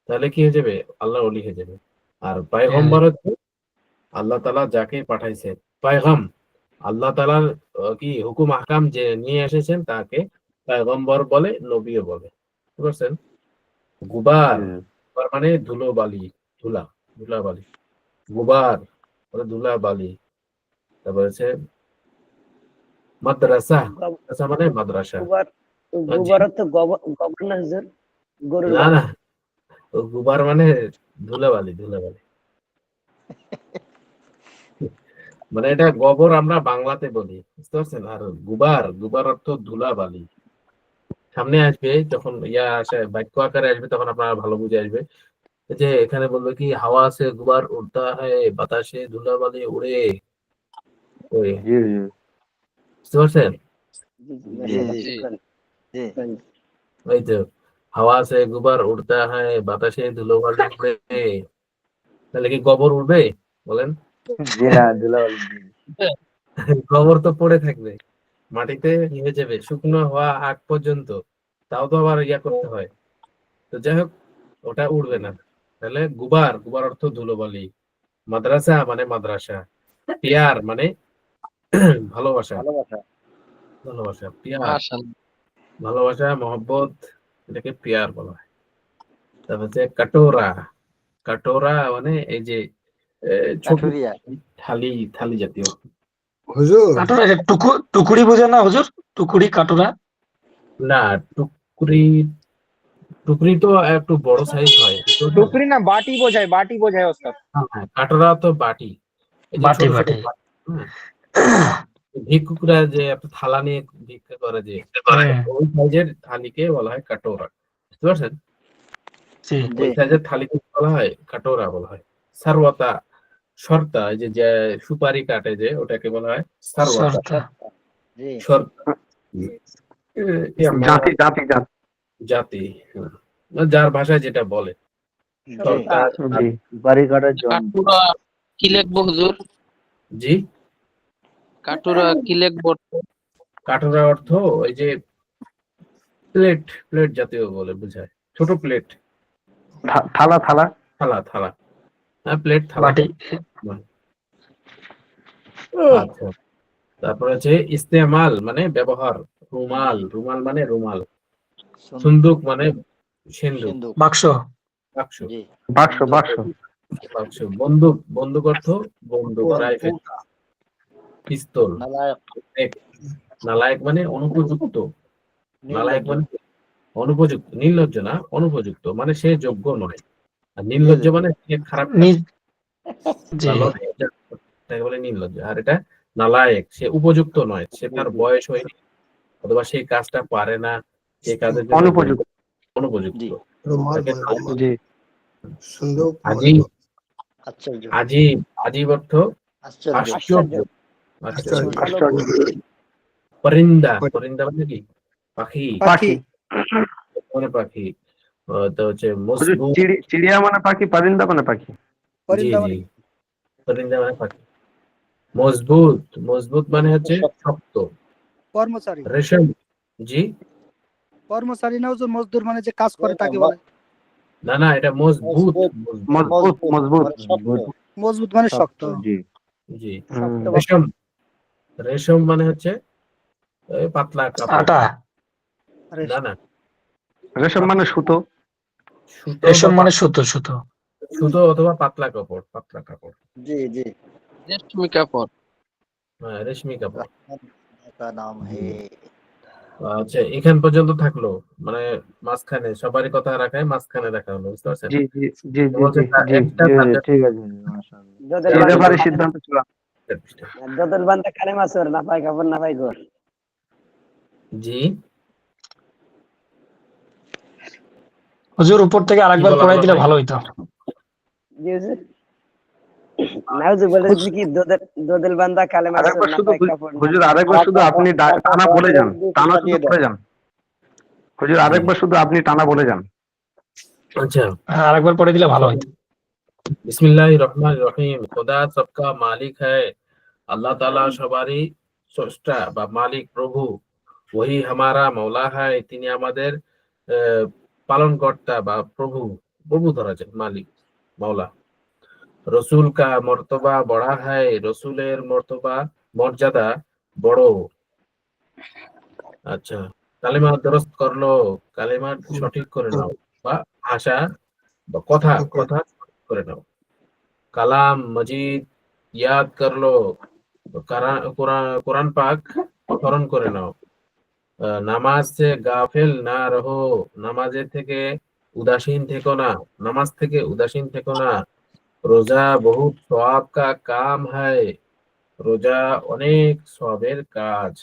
তাহলে কি হয়ে যাবে? আল্লাহর ওলি হয়ে যাবে। আর পয়গম্বর হচ্ছে আল্লাহ তাআলা যাকে পাঠাইছে, পয়গাম আল্লাহ তাআলার কি হুকুম আহকাম যে নিয়ে এসেছেন তাকে পয়গম্বর বলে, নবীও বলে। বুঝতে পারছেন? গুবার, গুবার মানে ধুলো বালি, ধুলা, ধুলা বালি। গুবার মানে ধুলা বালি। তারপর হচ্ছে মাদ্রাসা, মাদ্রাসা মানে মাদ্রাসা। গুবার তো গোবর না হুজুর, গরুর না না, গুবার মানে ধুলা বালি, ধুলা বালি। মানে এটা গোবর আমরা বাংলাতে বলি, বুঝতে পারছেন? আর গুবার, গুবার অর্থ ধুলা বালি। সামনে আসবে যখন আসে, বাক্য আকারে আসবে, তখন আপনারা ভালো বুঝে আসবে। যে এখানে বলবে কি হাওয়া আছে গুবার উড়তা হয়, বাতাসে ধুলা বালি উড়ে। বুঝতে পারছেন? ওই তো হাওয়া আছে গুবার উড়তা হয়, বাতাসে ধুলো বালি উড়ে। তাহলে কি গোবর উড়বে বলেন? গোবর তো পড়ে থাকবে, মাটিতে হয়ে যাবে শুকনো হওয়া আগ পর্যন্ত, তাও তো আবার করতে হয়। তো যাই হোক, ওটা উড়বে না। তাহলে গুবার, গুবার অর্থ ধুলোবালি। মাদ্রাসা মানে মাদ্রাসা। পিয়ার মানে ভালোবাসা, ভালোবাসা, পিয়ার ভালোবাসা, মহব্বত, এটাকে পিয়ার বলা হয়। তারপর হচ্ছে কাটোরা, কাটোরা মানে এই যে ছোট থালি, থালি জাতীয়। হুজুর কাটোরা টুকুরি বোঝে না হুজুর? টুকুরি কাটোরা না, টুকরি, টুকরি তো একটু বড় সাইজ হয়। টুকরি না, বাটি বোঝায়, বাটি বোঝায় ওস্তাদ। হ্যাঁ, কাটোরা তো বাটি, এই যে বাটি ছোট ছোট বাটি বাটি। ভিক্ষুকরা যে একটা থালা নিয়ে ভিক্ষা করে, যে ওই সাইজের থালিকে বলা হয় কাটোরা। বুঝতে পারছেন? ওই সাইজের থালিকে বলা হয় কাটোরা বলা হয়। সারওয়াতা, শর্তা, এই যে সুপারি কাটে যে, ওটাকে বলা হয় সারওয়াতা, শর্তা। জাতি জাতি জাতি জাতি, যার ভাষায় যেটা বলে। কাটুরা কি লিখবো হুজুর? জি, কাটুরা কি লিখবো? কাটোরা অর্থ ওই যে প্লেট, প্লেট জাতীয় বলে বোঝায়, ছোট প্লেট। থালা থালা থালা, থালা, হ্যাঁ প্লেট, থালা। আচ্ছা, তারপর হচ্ছে ইস্তেমাল মানে ব্যবহার। রুমাল, রুমাল মানে রুমাল। সুন্দুক মানে সিন্ধুক, বাক্স বাক্স, বাক্স বাক্স বাক্স। বন্দুক, বন্দুক অর্থ বন্দুক, রাইফেল, পিস্তল। নালায়েক মানে অনুপযুক্ত, নালায়েক মানে অনুপযুক্ত, নির্লজ্জ না, অনুপযুক্ত মানে সে যোগ্য নয়। আর নির্লজ্জ মানে সে খারাপ, তাকে বলে নির্লজ্জ। আর এটা নালায়েক, সে উপযুক্ত নয়, সে তার বয়স হয়নি অথবা সেই কাজটা পারে না, সেই কাজের জন্য অনুপযুক্ত, অনুপযুক্ত। আজীব, আজীব, আজীব অর্থ আশ্চর্য, আশ্চর্য। পরিন্দা, পরিন্দা মানে কি? পাখি, পাখি মানে পাখি। তো হচ্ছে মজবুত, চিড়িয়া মানে পাখি, পারিন্দা মানে পাখি। জি জি, পরিন্দা মানে পাখি। মজবুত, মজবুত মানে হচ্ছে শক্ত। কর্মচারী, রেশম, জি, কর্মচারী না হুজুর, মজদুর মানে যে কাজ করে তাকে বলে। না না, এটা মজবুত, মজবুত মজবুত মজবুত মানে শক্ত। জি। রেশম, রেশম মানে হচ্ছে এই পাতলা কাপড়। আটা, না না, রেশম মানে সুতো, সুতো রেশম বা মানে সুতো, সুতো। সুতো অথবা পাতলা কাপড়, পাতলা কাপড়। জি জি রেশমি কাপড়। হ্যাঁ, রেশমি কাপড়। का नाम है আচ্ছা, এখান পর্যন্ত থাকলো, মানে মাঝখানে সবারই কথা রাখায় মাঝখানে রাখা হলো, বুঝতে পারছেন? জি জি জি তো জি বলছে জি জি একটা জি সাবজেক্ট ঠিক আছে, মাশাআল্লাহ। যদের এই বান্দা ব্যাপারে সিদ্ধান্ত চূড়ান্ত। যদের বান্দা কালেমা সুর না পায় কাপড় না পায় ঘর। জি হুজুর উপর থেকে কি আরেকবার বলা পড়াই হলো দিলে ভাই? ভালো হইতো। জি হুজুর। না হুজুর বলেছি কি যদের বান্দা কালেমা সুর আরেকবার না শুধু পায় কাপড় না হুজুর, পায়। আরেকবার শুধু আপনি টানা বলে যান, টানা শুধু বলে যান হুজুর, জি আরেকবার শুধু আপনি টানা বলে যান। আচ্ছা, হ্যাঁ, আরেকবার পড়ে দিলে ভালো হইতো। বিসমিল্লাহির রহমানির রহিম। খোদা সবকা মালিক হ্যায়, আল্লাহ তাআলা সবারই স্রষ্টা বা মালিক, প্রভু। ওহি হামারা মৌলা হ্যায়, তিনি আমাদের পালনকর্তা বা প্রভু, প্রভু ধরা যায়, মালিক, মৌলা। রসুল কা মর্তবা বড়া হ্যায়, রসুলের মর্তবা, মর্যাদা বড়। আচ্ছা, কালেমা দরস্ত করলো, কালেমা সঠিক করে নাও, বা ভাষা বা কথা কথা সঠিক করে নাও। কালাম মজিদ ইয়াদ করলো, কোরআন পাক স্মরণ করে নাও। নামাজ সে গাফিল না রহো, নামাজের থেকে উদাসীন থেকো না, নামাজ থেকে উদাসীন থেকো না। রোজা বহুত সওয়াব কা কাম হ্যায়, রোজা অনেক সওয়াবের কাজ।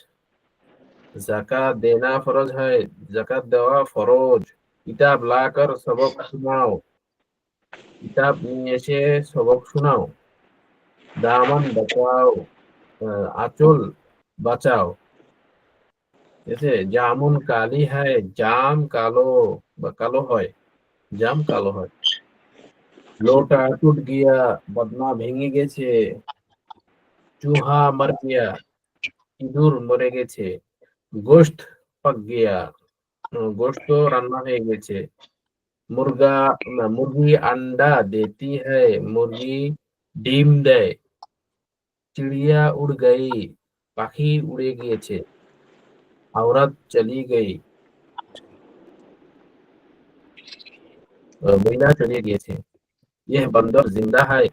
জাকাত দেনা ফরজ হ্যায়, জাকাত দেওয়া ফরজ। কিতাব লাকর সবক শোনাও, কিতাব নিয়ে এসে সবক শোনাও। দামান বাঁচাও, আঁচল বাঁচাও। ঠিক আছে? জামুন কালি হয়, জাম কালো বা কালো হয়, জাম কালো হয়। লোটা টুট গিয়া, বদনা ভেঙে গেছে। চুহা মর গিয়া, ইঁদুর মরে গেছে। গোশত পাক গিয়া, গোশত রান্না হয়ে গেছে। মুরগা না, মুরগি আন্ডা দেতি হ্যায়, মুরগি ডিম দেয়। চিড়িয়া উড় গই, পাখি উড়ে গিয়েছে। আওরাত চলি গই, মহিলা চলে গিয়েছে। ইহ বান্দর জিন্দা হয়,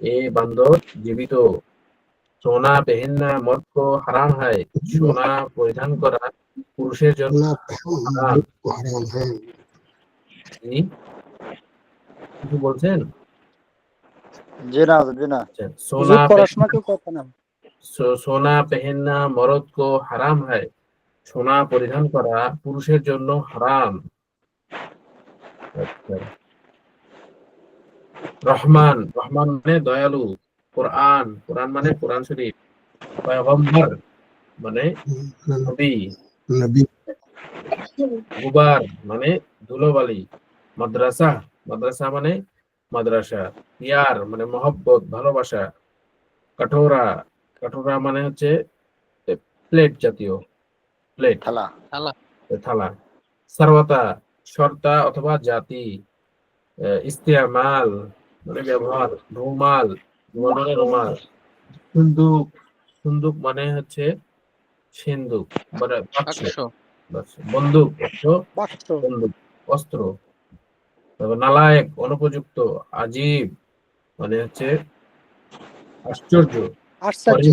এ বান্দর জীবিত। সোনা পেহেননা মর্দ কো হারাম হয়, সোনা পরিধান করা পুরুষের জন্য হারাম। হারাম হ্যাঁ। জি, কিছু বলছেন? जी ना जी ना আচ্ছা, হুজুর পড়াশোনা কেউ করতে না। সোনা পেহেননা মরদ কো হারাম হয়, সোনা পরিধান করা পুরুষের জন্য হারাম। আচ্ছা, রহমান, রহমান মানে দয়ালু। কোরআন, কোরআন মানে কোরআন শরীফ। পয়গম্বর মানে নবী। নবী গুবার মানে ধুলোবালি। মাদ্রাসা, মাদ্রাসা মানে মাদ্রাসা। ইয়ার মানে মহব্বত, ভালোবাসা। কঠোরা, কঠোরা মানে হচ্ছে প্লেট জাতীয়, প্লেট, थला থালা। থালা। সারওয়াতা, শর্তা অথবা জাতি। ইস্তেমাল মানে ব্যবহার। রুমাল, রুমাল মানে রুমাল। সুন্দুক, সুন্দুক মানে হচ্ছে সিন্দুক, মানে বাক্স, বাক্স। বাক্স। বন্দুক অর্থ বাক্স। বন্দুক, অস্ত্র। তারপর নালায়েক, অনুপযুক্ত। আজীব মানে হচ্ছে আশ্চর্য। আশ্চর্য।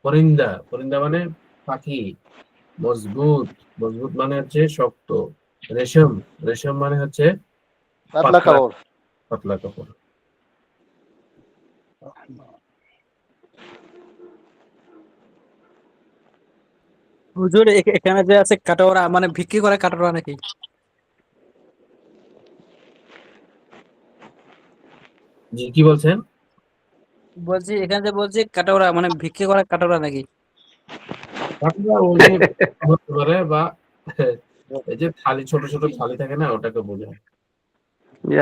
পরিন্দা, পরিন্দা মানে পাখি। মজবুত, মজবুত মানে হচ্ছে শক্ত। রেশম, রেশম মানে হচ্ছে पतला পাতলা, कपूर পাতলা কাপড়। হুজুর এখানে যে আছে কাটোরা, মানে বিক্রি করে কাটোরা নাকি? জি, কি বলছেন? বলছি এখানে যে বলছি কাটোরা, মানে বিক্রি করে কাটোরা নাকি? কাটোরা ওই যে হতে পারে, বা এই যে থালি, ছোট ছোট থালি থাকে না, ওটাকে বোঝায়।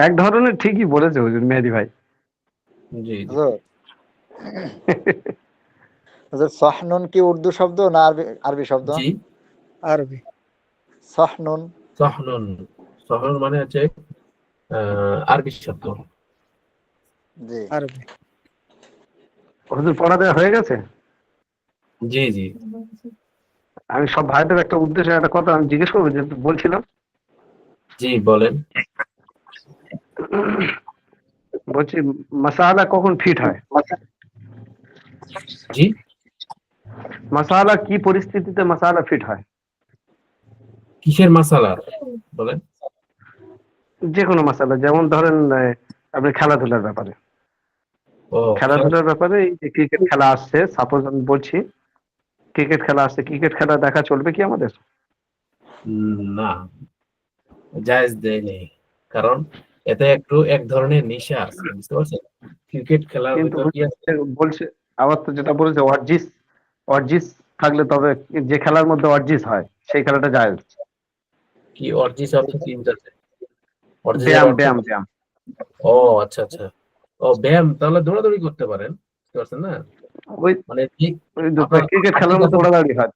এক ধরনের ঠিকই বলেছে হুজুর মেহেদী ভাই। জি জি। हजूर हजूर सहनुन की उर्दू शब्द ना अरबी अरबी शब्द জি, আরবি। सहनुन সহনুন, সহনুন মানে হচ্ছে আরবি শব্দ। जी আরবি। হুজুর পড়া দেওয়া হয়ে গেছে? জি জি। আমি সব ভাইদের একটা উদ্দেশ্যে একটা কথা আমি জিজ্ঞেস করবো, যে বলছিলাম। জি বলেন। বলছি মাসালা কখন ফিট হয়? জি মাসালা কি পরিস্থিতিতে মাসালা ফিট হয়? কিসের মাসালা বলেন? যে কোনো মাসালা, যেমন ধরেন আপনি খেলাধুলার ব্যাপারে, ও খেলাধুলার ব্যাপারে এই যে ক্রিকেট খেলা আসছে, সাপোজ আমি বলছি ক্রিকেট খেলা আসছে, ক্রিকেট খেলা দেখা চলবে কি আমাদের? না, জায়েজ দেয় নেই, কারণ এতে একটু এক ধরনের নেশা আছে, বুঝতে পারছেন? ক্রিকেট খেলার কিন্তু ভিতর কি আছে? বলছে আবার তো যেটা বলেছে অর্জিস, অর্জিস থাকলে তবে, যে খেলার মধ্যে অর্জিস হয় সেই খেলাটা জায়েজ। কি অর্জিস অর্থ কি বুঝাচ্ছে? অর্জিসের ব্যায়াম অর্থ ব্যায়াম ব্যায়াম। ও আচ্ছা আচ্ছা, ও ব্যায়াম, তাহলে দৌড়াদৌড়ি করতে পারেন, বুঝতে পারছেন না? ওই মানে ক্রিকেট খেলার মধ্যে দৌড়াদৌড়ি হয়,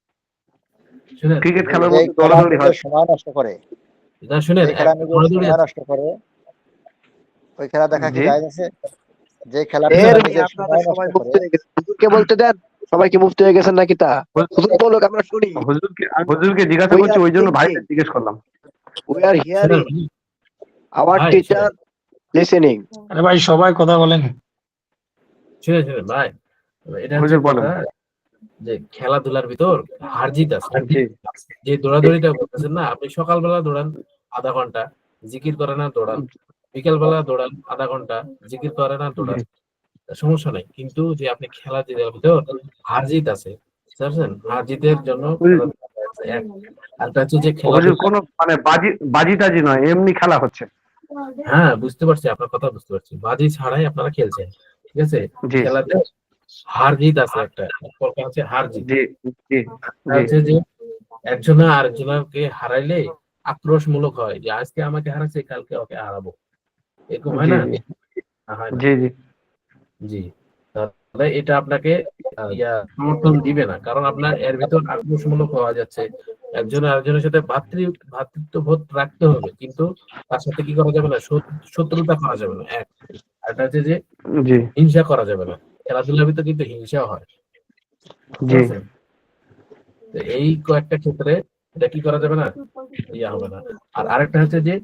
শুনেন, ক্রিকেট খেলার যে মধ্যে খেলা দৌড়াদৌড়ি হয়। নিজের সময় নষ্ট করে, না শুনেন, যে খেলা নিজের দৌড়াদৌড়ি সময় আছে। নষ্ট করে, ওই খেলা দেখা কি জি জায়েজ আছে? যে খেলাটা এর তারা মেয়ে নিজের আপনারা সময় সবাই নষ্ট মুফতি করে, হয়ে গেছেন, হুজুরকে বলতে দেন। সবাই কি মুফতি হয়ে গেছেন নাকি? তা হুজুর বলুক, আমরা শুনি। হুজুরকে জিজ্ঞাসা We করছি, are ওই জন্য thinking, ভাইদের জিজ্ঞেস করলাম। we are শুনেন hearing, our ভাই, teacher listening. আরে ভাই সবাই কথা বলেন। শুনেন শুনেন ভাই, এটা হচ্ছে হুজুর বলেন। কথা যে খেলাধুলার ভিতর হার জিত আছে। জি যে দৌড়াদৌড়িটা করতেছেন না, আপনি সকালবেলা দৌড়ান আধা ঘন্টা, জিকির করেন আর দৌড়ান, বিকেলবেলা দৌড়ান আধা ঘন্টা, জিকির করেন আর দৌড়ান, সমস্যা নাই। কিন্তু যে আপনি খেলাধুলার ভিতর হার জিত আছে, বুঝতে পারছেন? হার জিতের জন্য খেলাধুলা আছে এক। আরেকটা হচ্ছে যে হুজুর খেলাধুলা, কোনো মানে বাজি বাজি টাজি নয়, এমনি খেলা হচ্ছে। হ্যাঁ বুঝতে পারছি, আপনার কথা বুঝতে পারছি, বাজি ছাড়াই আপনারা খেলছেন, ঠিক আছে? জি খেলাতে হার জিত আছে, একটা প্রকার হচ্ছে হার জিত। জি জি একটা জি হচ্ছে যে একজনা আরেকজনকে হারাইলে আক্রোশমূলক হয়, যে আজকে আমাকে হারাচ্ছে কালকে ওকে হারাবো, এরকম হয় জি না? জি হয় না? জি জি জি, তাহলে এটা আপনাকে সমর্থন দিবে না, কারণ আপনার এর ভিতর আক্রোশমূলক হওয়া যাচ্ছে। একজন আরেকজনের সাথে ভ্রাতৃত্ববোধ রাখতে হবে, কিন্তু তার সাথে কি করা যাবে না, শত্রুতা করা যাবে না এক। আরেকটা হচ্ছে যে জি হিংসা করা যাবে না। খেলাধুলার ভিতর কিন্তু হিংসা হয়, বুঝতে জি পারছেন? তো এই কয়েকটা ক্ষেত্রে এটা কি করা যাবে না, ইয়া হবে না। আর আরেকটা হচ্ছে যে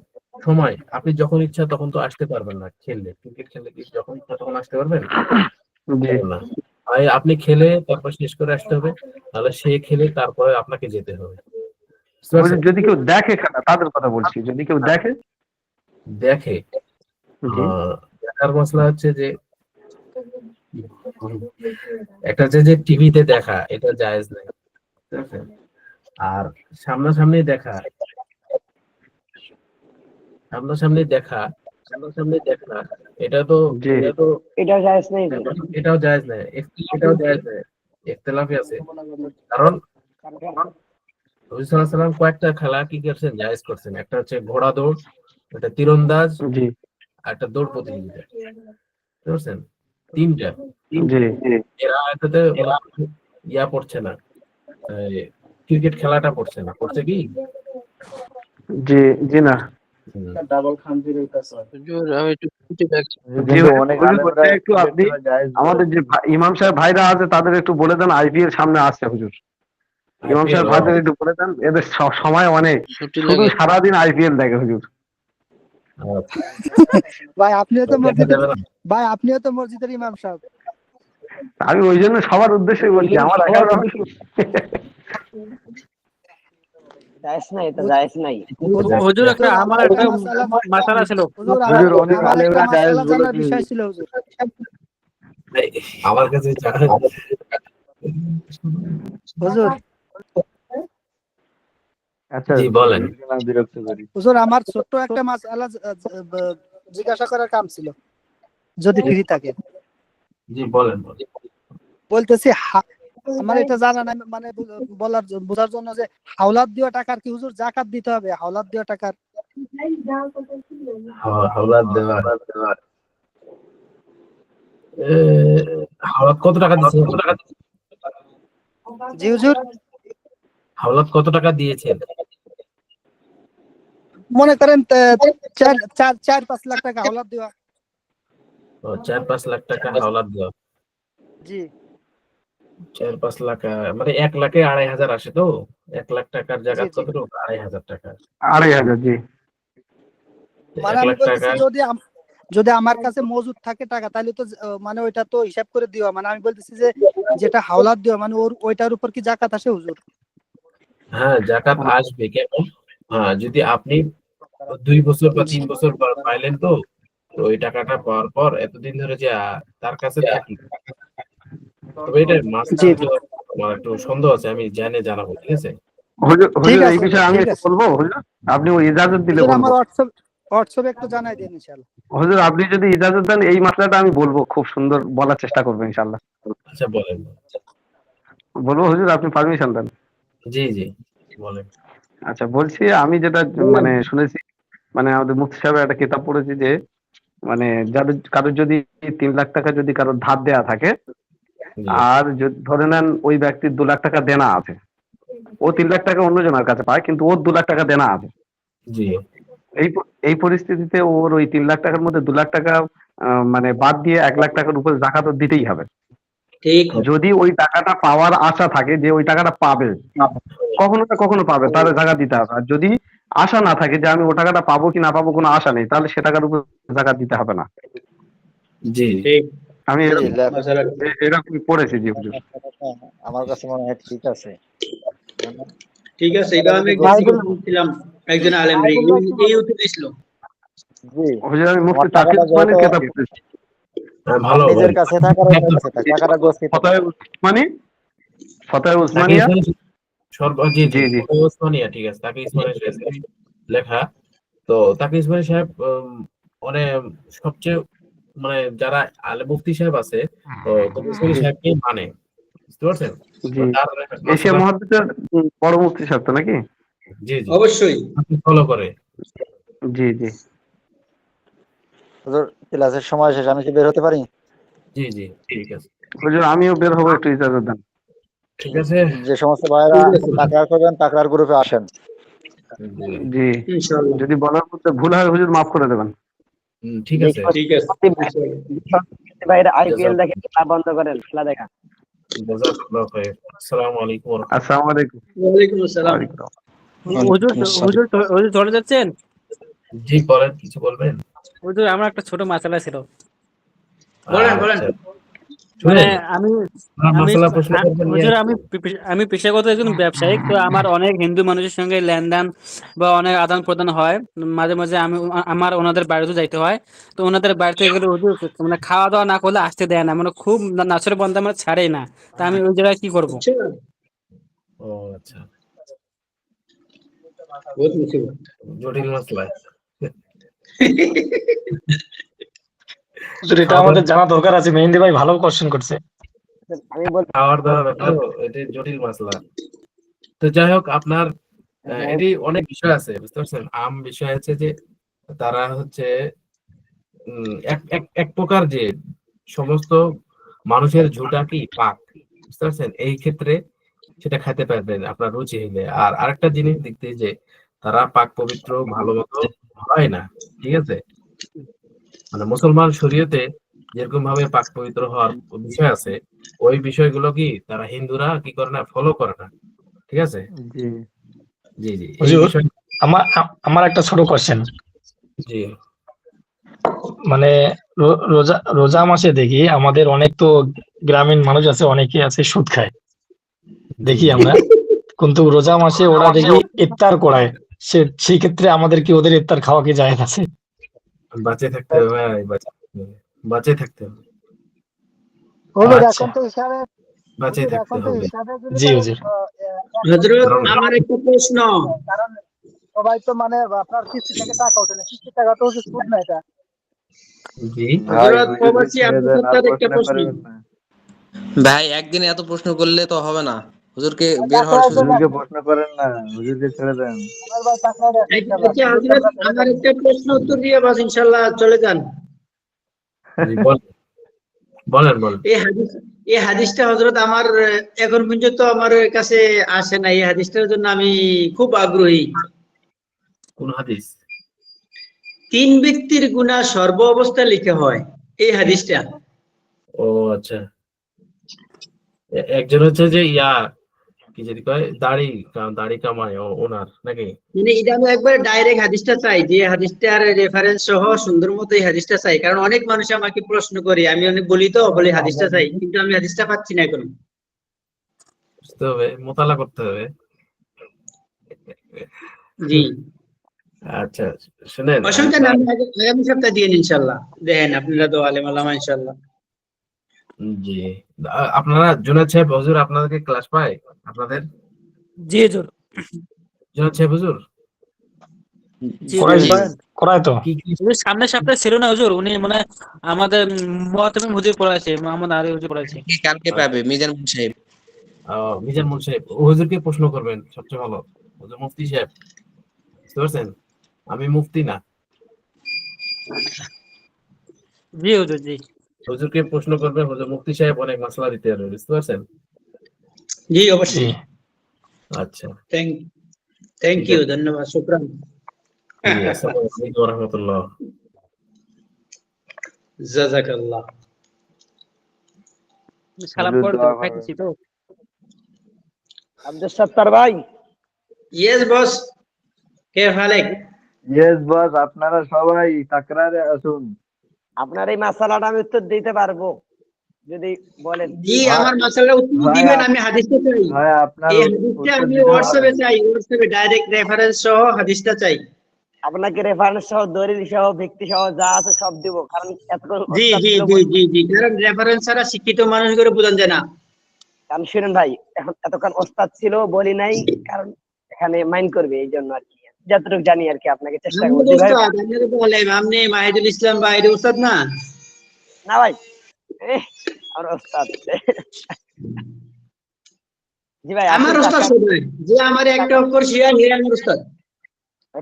সময়, আপনি যখন ইচ্ছা তখন তো আসতে পারবেন না। খেললে, ক্রিকেট খেললে কি যখন ইচ্ছা তখন আসতে পারবেন? জি। পারবেন না। হয় আপনি খেলে তারপর শেষ করে আসতে হবে, তাহলে সে খেলে তারপরে আপনাকে যেতে হবে, বুঝতে পারছেন? যদি কেউ দেখে খেলা, তাদের কথা বলছি, যদি কেউ দেখে। দেখে, জি দেখার মশলা হচ্ছে যে একটা হচ্ছে যে টিভিতে দেখা, এটা জায়েজ নাই, ঠিক আছে? আর সামনাসামনি দেখা, সামনাসামনি দেখা, সামনাসামনি দেখা, এটা তো জি এটা জায়েজ নেই। এটাও জায়েজ নাই, এটাও জায়েজ নাই, ইখতিলাফি আছে। কারণ রাসূল সাল্লাল্লাহু আলাইহি ওয়াসাল্লাম কয়েকটা খেলা কি করছেন, জায়েজ করছেন। একটা হচ্ছে ঘোড়া দৌড়, একটা তীরন্দাজ, জি আর একটা দৌড় প্রতিযোগিতা, বুঝতে পারছেন? তিনটা। জি এরা এটাতে ইয়া পড়ছে না, ক্রিকেট খেলাটা পড়ছে না, পড়ছে কি? জি জি না হুজুর আমি একটু খুঁজে দেখছি। জি হুজুর বলতে একটু আপনি আমাদের যে ইমাম সাহেব ভাইরা আছে তাদের একটু বলে দেন, আইপিএল সামনে আসছে হুজুর। ইমাম সাহেব ভাইদের একটু বলে দেন, এদের সময় অনেক, ছুটি শুধু লাগে। সারাদিন আইপিএল দেখে হুজুর। ভাই আপনিও তো মসজিদের, ভাই আপনিও তো মসজিদের ইমাম সাহেব। আমি ওই জন্য সবার উদ্দেশ্যে বলছি, আমার একার জায়েজ নাই, এটা জায়েজ নাই। হুজুর আমার একটা মাসালা ছিল। হুজুর আমার একটা মাসালা জানার বিষয় ছিল হুজুর। আমার কাছে হুজুর আচ্ছা জি বলেন। হুজুর আমার ছোট্ট একটা মাসালা জিজ্ঞাসা করার কাম ছিল, যদি ফ্রি থাকে। জি বলেন। বলতেছি আমার এটা জানা নাই, মানে বলার বোঝার জন্য যে হাওলাত দেওয়া টাকার কি হুজুর জাকাত দিতে হবে? হাওলাত দেওয়া টাকার হাওলাত দেওয়া, হাওলাত কত টাকা দিয়েছেন? জি হুজুর হাওলাত কত টাকা দিয়েছেন? মনে করেন 4-5 লাখ টাকা হাওলাত দেওয়া। 4-5 লাখ টাকা হাওলাত দেওয়া। জি 4-5 লাখ মানে 1 লাখে 2,500 আসে তো? 1 লাখ টাকার জি জাকাত জি কত? 2,500 টাকা। 2,500, জি। মানে 1 আমি লাখ বলতেছি টাকা যদি আমার কাছে মজুদ থাকে টাকা তাহলে তো মানে ওইটা তো হিসাব করে দিও, মানে আমি বলতেছি যে যেটা হাওলাত দিও মানে ওইটার উপর কি জাকাত আসে হুজুর? হ্যাঁ, জাকাত আসবে কেমন? হ্যাঁ, যদি আপনি 2 বছর বা 3 বছর পাইলেন তো ওই টাকাটা পাওয়ার পর এতদিন ধরে যে তার কাছে থাকি। তবে এটা জি মাসলা জি আমার একটু সন্দেহ আছে, আমি জেনে জানাবো, ঠিক আছে? ঠিক হুজুর এই আছে হুজুর, বিষয়ে আমি ঠিক একটু আছে বলবো হুজুর, আপনি ওই ইজাজত দিলে হুজুর, বলবো। আমার হোয়াটসঅ্যাপে একটু জানাই দিন ইনশাআল্লাহ। হুজুর আপনি যদি ইজাজত দেন এই মাসলাটা আমি বলবো, খুব সুন্দর বলার চেষ্টা করবো ইনশাআল্লাহ। আচ্ছা বলেন। বলবো হুজুর, আপনি পারমিশন দেন? জি, জি, বলেন। আচ্ছা, বলছি আমি যেটা মানে শুনেছি, মানে আমাদের মুফতি সাহেবের একটা কিতাব পড়েছি যে মানে যাদের কারোর যদি 3 লাখ টাকা যদি কারোর ধার দেয়া থাকে, জি, আর ধরে নেন ওই ব্যক্তির 2 লাখ টাকা দেনা আছে, ও 3 লাখ টাকা অন্যজনের কাছে পায় কিন্তু ওর 2 লাখ টাকা দেনা আছে। জি, এই পরিস্থিতিতে ওর ওই 3 লাখ টাকার মধ্যে 2 লাখ টাকা মানে বাদ দিয়ে 1 লাখ টাকার উপরে জাকাত ওর দিতেই হবে। ঠিক। যদি ওই টাকাটা পাওয়ার আশা থাকে যে ওই টাকাটা পাবে, কখনো না কখনো পাবে, তাহলে জাকাত দিতে হবে। আর যদি আশা না থাকে যে আমি ও টাকাটা পাবো কি না পাবো কোনো আশা নেই, তাহলে সে টাকার উপর জাকাত দিতে হবে না। জি, ঠিক। আমি জি, এরকম পড়েছি জি হুজুর। আমার কাছে মনে হয় ঠিক আছে। ঠিক আছে, এটা আমি একদিন জিজ্ঞেস করছিলাম একজন আলেমরে, এই উত্তর দিছিল। জি, হুজুর আমি মুফতি আমার তাকি টাকাটা উসমানীর যেহেতু কিতাব পড়েছি। হ্যাঁ, আমার ভালো নিজের ভালো। কাছে থাকার অন্য কাছে থাক, টাকাটা গোছতে থাক। ফতোয়া উসমানী, ফতোয়া তাকে উসমানিয়া। ইসমানি জি, জি, জি জি ফতোয়া উসমানিয়া, ঠিক আছে। তাকে ইসমানি লেখা। তো তাকে ইসমাইল সাহেব মানে সবচেয়ে মানে যারা আলে মুফতি সাহেব আছে তো তাকে ইসমাইল জি সাহেবকে মানে, বুঝতে পারছেন? তো জি তার এশিয়া মাসালা মহাদেশের বড় মুফতি সাহেব তো নাকি? জি, জি, অবশ্যই। ফলো করে। জি জি হুজুর, ক্লাসের সময় শেষ, আমি কি বের হতে পারি? জি, জি, ঠিক আছে। হুজুর আমিও বের হবো, একটু ইজাজত দেন। ঠিক আছে। যে সমস্ত ভাইরা ঠিক আছে তাকরার করবেন তাকরার গ্রুপে আসেন। জি, জি ইনশাআল্লাহ। যদি বলার মধ্যে ভুল হয় হুজুর মাফ করে দেবেন। ঠিক আছে। ঠিক আছে বাইরে আইপিএল জাযাক দেখে খেলা বন্ধ করেন, খেলা দেখা। জাযাকাল্লাহু খাইর। আসসালামু আলাইকুম ওয়া রাহমাতুল্লাহ। আসসালামু আলাইকুম। ওয়ালাইকুম আসসালাম। ওয়ালাইকুম আসসালাম। হুজুর হুজুর হুজুর চলে যাচ্ছেন? জি, বলেন, কিছু বলবেন? হুজুর আমার একটা ছোট মাসালা ছিল। বলেন বলেন। আচ্ছা, মানে শুনেন, আমি আপনার আমি মাসালা প্রশ্ন করবেন নিয়ে হুজুর আসবো। আমি পেশাগত একজন ব্যবসায়িক, তো আমার অনেক হিন্দু মানুষের সঙ্গে লেনদেন বা অনেক আদান প্রদান হয়। মাঝে মাঝে আমার ওনাদের বাড়িতে যাইতে হয়। তো ওনাদের বাড়িতে গেলে হুজুর মানে খাওয়া দাওয়া না করলে আসতে দেয় না, মানে খুব নাচের বন্ধ আমার ছাড়েই না। তা আমি ওই জায়গায় কি করবো? আচ্ছা, ও আচ্ছা, বহুত মুসিবত। জটিল মাসলা। হুজুর, এটা আমাদের জানা দরকার আছে। মেহেন্দি ভাই ভালো কোশ্চেন করছে। আমি বল খাওয়ার দাওয়ার ব্যাপার তো, এটা জটিল মাসলা। তো যাই হোক, আপনার এটি অনেক বিষয় আছে, বুঝতে পারছেন? আম বিষয় আছে যে তারা হচ্ছে এক এক এক প্রকার যে সমস্ত মানুষের ঝুটা কি পাক, বুঝতে পারছেন? এই ক্ষেত্রে সেটা খাইতে পারবেন আপনার রুচি হইলে। আর আরেকটা জিনিস দেখতে যে তারা পাক পবিত্র ভালো মতো হয় না, ঠিক আছে? মানে মুসলমান শরীয়তে যেরকম ভাবে পাক পবিত্র হওয়ার বিষয় আছে, ওই বিষয়গুলো কি তারা হিন্দুরা কি করে না, ফলো করে না, ঠিক আছে? জি জি, জি, এই হুজুর, বিষয়। আমার একটা ছোট কোশ্চেন। জি, মানে রোজা রোজা মাসে দেখি আমাদের অনেক তো গ্রামীণ মানুষ আছে, অনেকে আছে সুদ খায় জি, দেখি আমরা। কিন্তু রোজা মাসে ওরা দেখি ইফতার করায়। সেই ক্ষেত্রে আমাদের কি ওদের ইফতার খাওয়া কি জায়েজ আছে? বাঁচে থাকতে হবে ভাই, বাঁচে থাকতে হবে, হুজুর আচ্ছা, এখন তো হিসাবে বাঁচে হুজুর থাকতে এখন তো হবে। হিসাবে যদি জি তো হুজুর। হযরত কারণ আমার একটা প্রশ্ন। কারণ সবাই তো মানে আপনার কিস্তি থেকে টাকা ওঠে না, কিস্তি টাকা তো হুজুর সুদ না এটা। জি, হযরত প্রবাসী আব্দুল সত্তার একটা প্রশ্ন। ভাই একদিনে এত প্রশ্ন করলে তো হবে না, হুজুরকে বের হওয়ার তাকরার সুযোগ জন্য দিন। আমার ভাই তাকরার আছে ইনশাআল্লাহ, আচ্ছা হুজুরকে হযরত আমরা ছেড়ে আমার দেব। একটা প্রশ্ন উত্তর দিয়ে বাস ইনশাআল্লাহ চলে যান। জি, বলেন বলেন। এই হাদিসটা হযরত আমার এখন পর্যন্ত আমার কাছে আসে না। এই হাদিসটার জন্য আমি খুব আগ্রহী। কোন হাদিস? 3 ব্যক্তির গুনাহ সর্ব অবস্থায় লিখা হয়, এই হাদিসটা। ও আচ্ছা, একজন হচ্ছে যে কি যদি কয় দাড়ি কামায় ওনার নাকি? মানে এটা আমি একবার ডাইরেক্ট হাদিসটা চাই, যে হাদিসটার রেফারেন্স সহ সুন্দর মতো এই হাদিসটা চাই, কারণ অনেক মানুষ আমাকে প্রশ্ন করে, আমি অনেক বলি তো বলে হাদিসটা চাই, কিন্তু আমি হাদিসটা পাচ্ছি না এখন। বুঝতে হবে, মোতালা করতে হবে। জি আচ্ছা শুনেন, অসুবিধা নেই, আমি আগামী সপ্তাহে দিয়ে ইনশাল্লাহ, দেখেন আপনারা তো আলেম আলামা ইনশাল্লাহ। জি আপনারা জুনায়েদ সাহেব হুজুর আপনাদেরকে ক্লাস পায় আপনাদের? জি হুজুর। জুনায়েদ সাহেব হুজুর জি করায় তো। হুজুর সামনের সপ্তাহে ছিল না হুজুর, উনি মানে আমাদের মুআতামিম হুজুর পড়াইছে, মোহাম্মদ আলী হুজুর পড়াইছে। কালকে পাবে মিজানুর সাহেব। মিজানুর সাহেব হুজুরকে প্রশ্ন করবেন সবচেয়ে ভালো। হুজুর মুফতি সাহেব, বুঝতে পারছেন আমি মুফতি না। জি হুজুর জি। হুজুরকে প্রশ্ন করবেন, হুজুর মুফতি সাহেব অনেক মাসলা দিতে পারবে, বুঝতে পারছেন? জি অবশ্যই। আচ্ছা থ্যাংক ইউ, ধন্যবাদ, শুকরান। আসসালামু আলাইকুম ওয়া রাহমাতুল্লাহ। জাযাকাল্লাহ। সালাম করে দাও, খাইতেছি তো। আব্দুল সত্তার ভাই। ইয়েস বস, কে হালেক? ইয়েস বস, আপনারা সবাই তাকরারে আসুন। আপনার এই মাসালাটা আমি উত্তর দিতে পারবো যদি বলেন। জি আমার মাসালার উত্তর দিবেন, আমি হাদিসটা চাই। এই হাদিসটা আমি হোয়াটসঅ্যাপে চাই, হোয়াটসঅ্যাপে ডাইরেক্ট রেফারেন্স সহ হাদিসটা চাই। আপনাকে রেফারেন্স সহ, দলিল সহ, ব্যক্তি সহ যা আছে সব দিব, কারণ জি জি জি জি জি, কারণ রেফারেন্স ছাড়া শিক্ষিত মানুষগুলো বোঝান যায় না। কারণ শুনেন ভাই, এখন এতক্ষণ ওস্তাদ ছিল বলি নাই, কারণ এখানে মাইন্ড করবে, এই জন্য আর কি, যতটুকু জানি আর কি আপনাকে চেষ্টা করবো। জি ভাই। আপনি মাহিদুল ইসলাম ভাই উস্তাদ না? না ভাই, আমার ওস্তাদ। জি ভাই আমার ওস্তাদ সবাই, যে আমার একটা অক্ষর শিয়া হে আমার ওস্তাদ।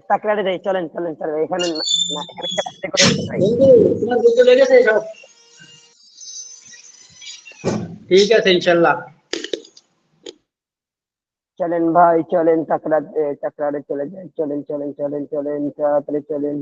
তাকরারে যাই, চলেন চলেন চলেন, এখানে না, এখানে তোমার বুঝতে লেগেছে সব? ঠিক আছে ইনশাআল্লাহ। চলেন ভাই, চলেন তাকরারে চলে যাই, চলেন চলেন চলেন চলেন, তাড়াতাড়ি চলেন।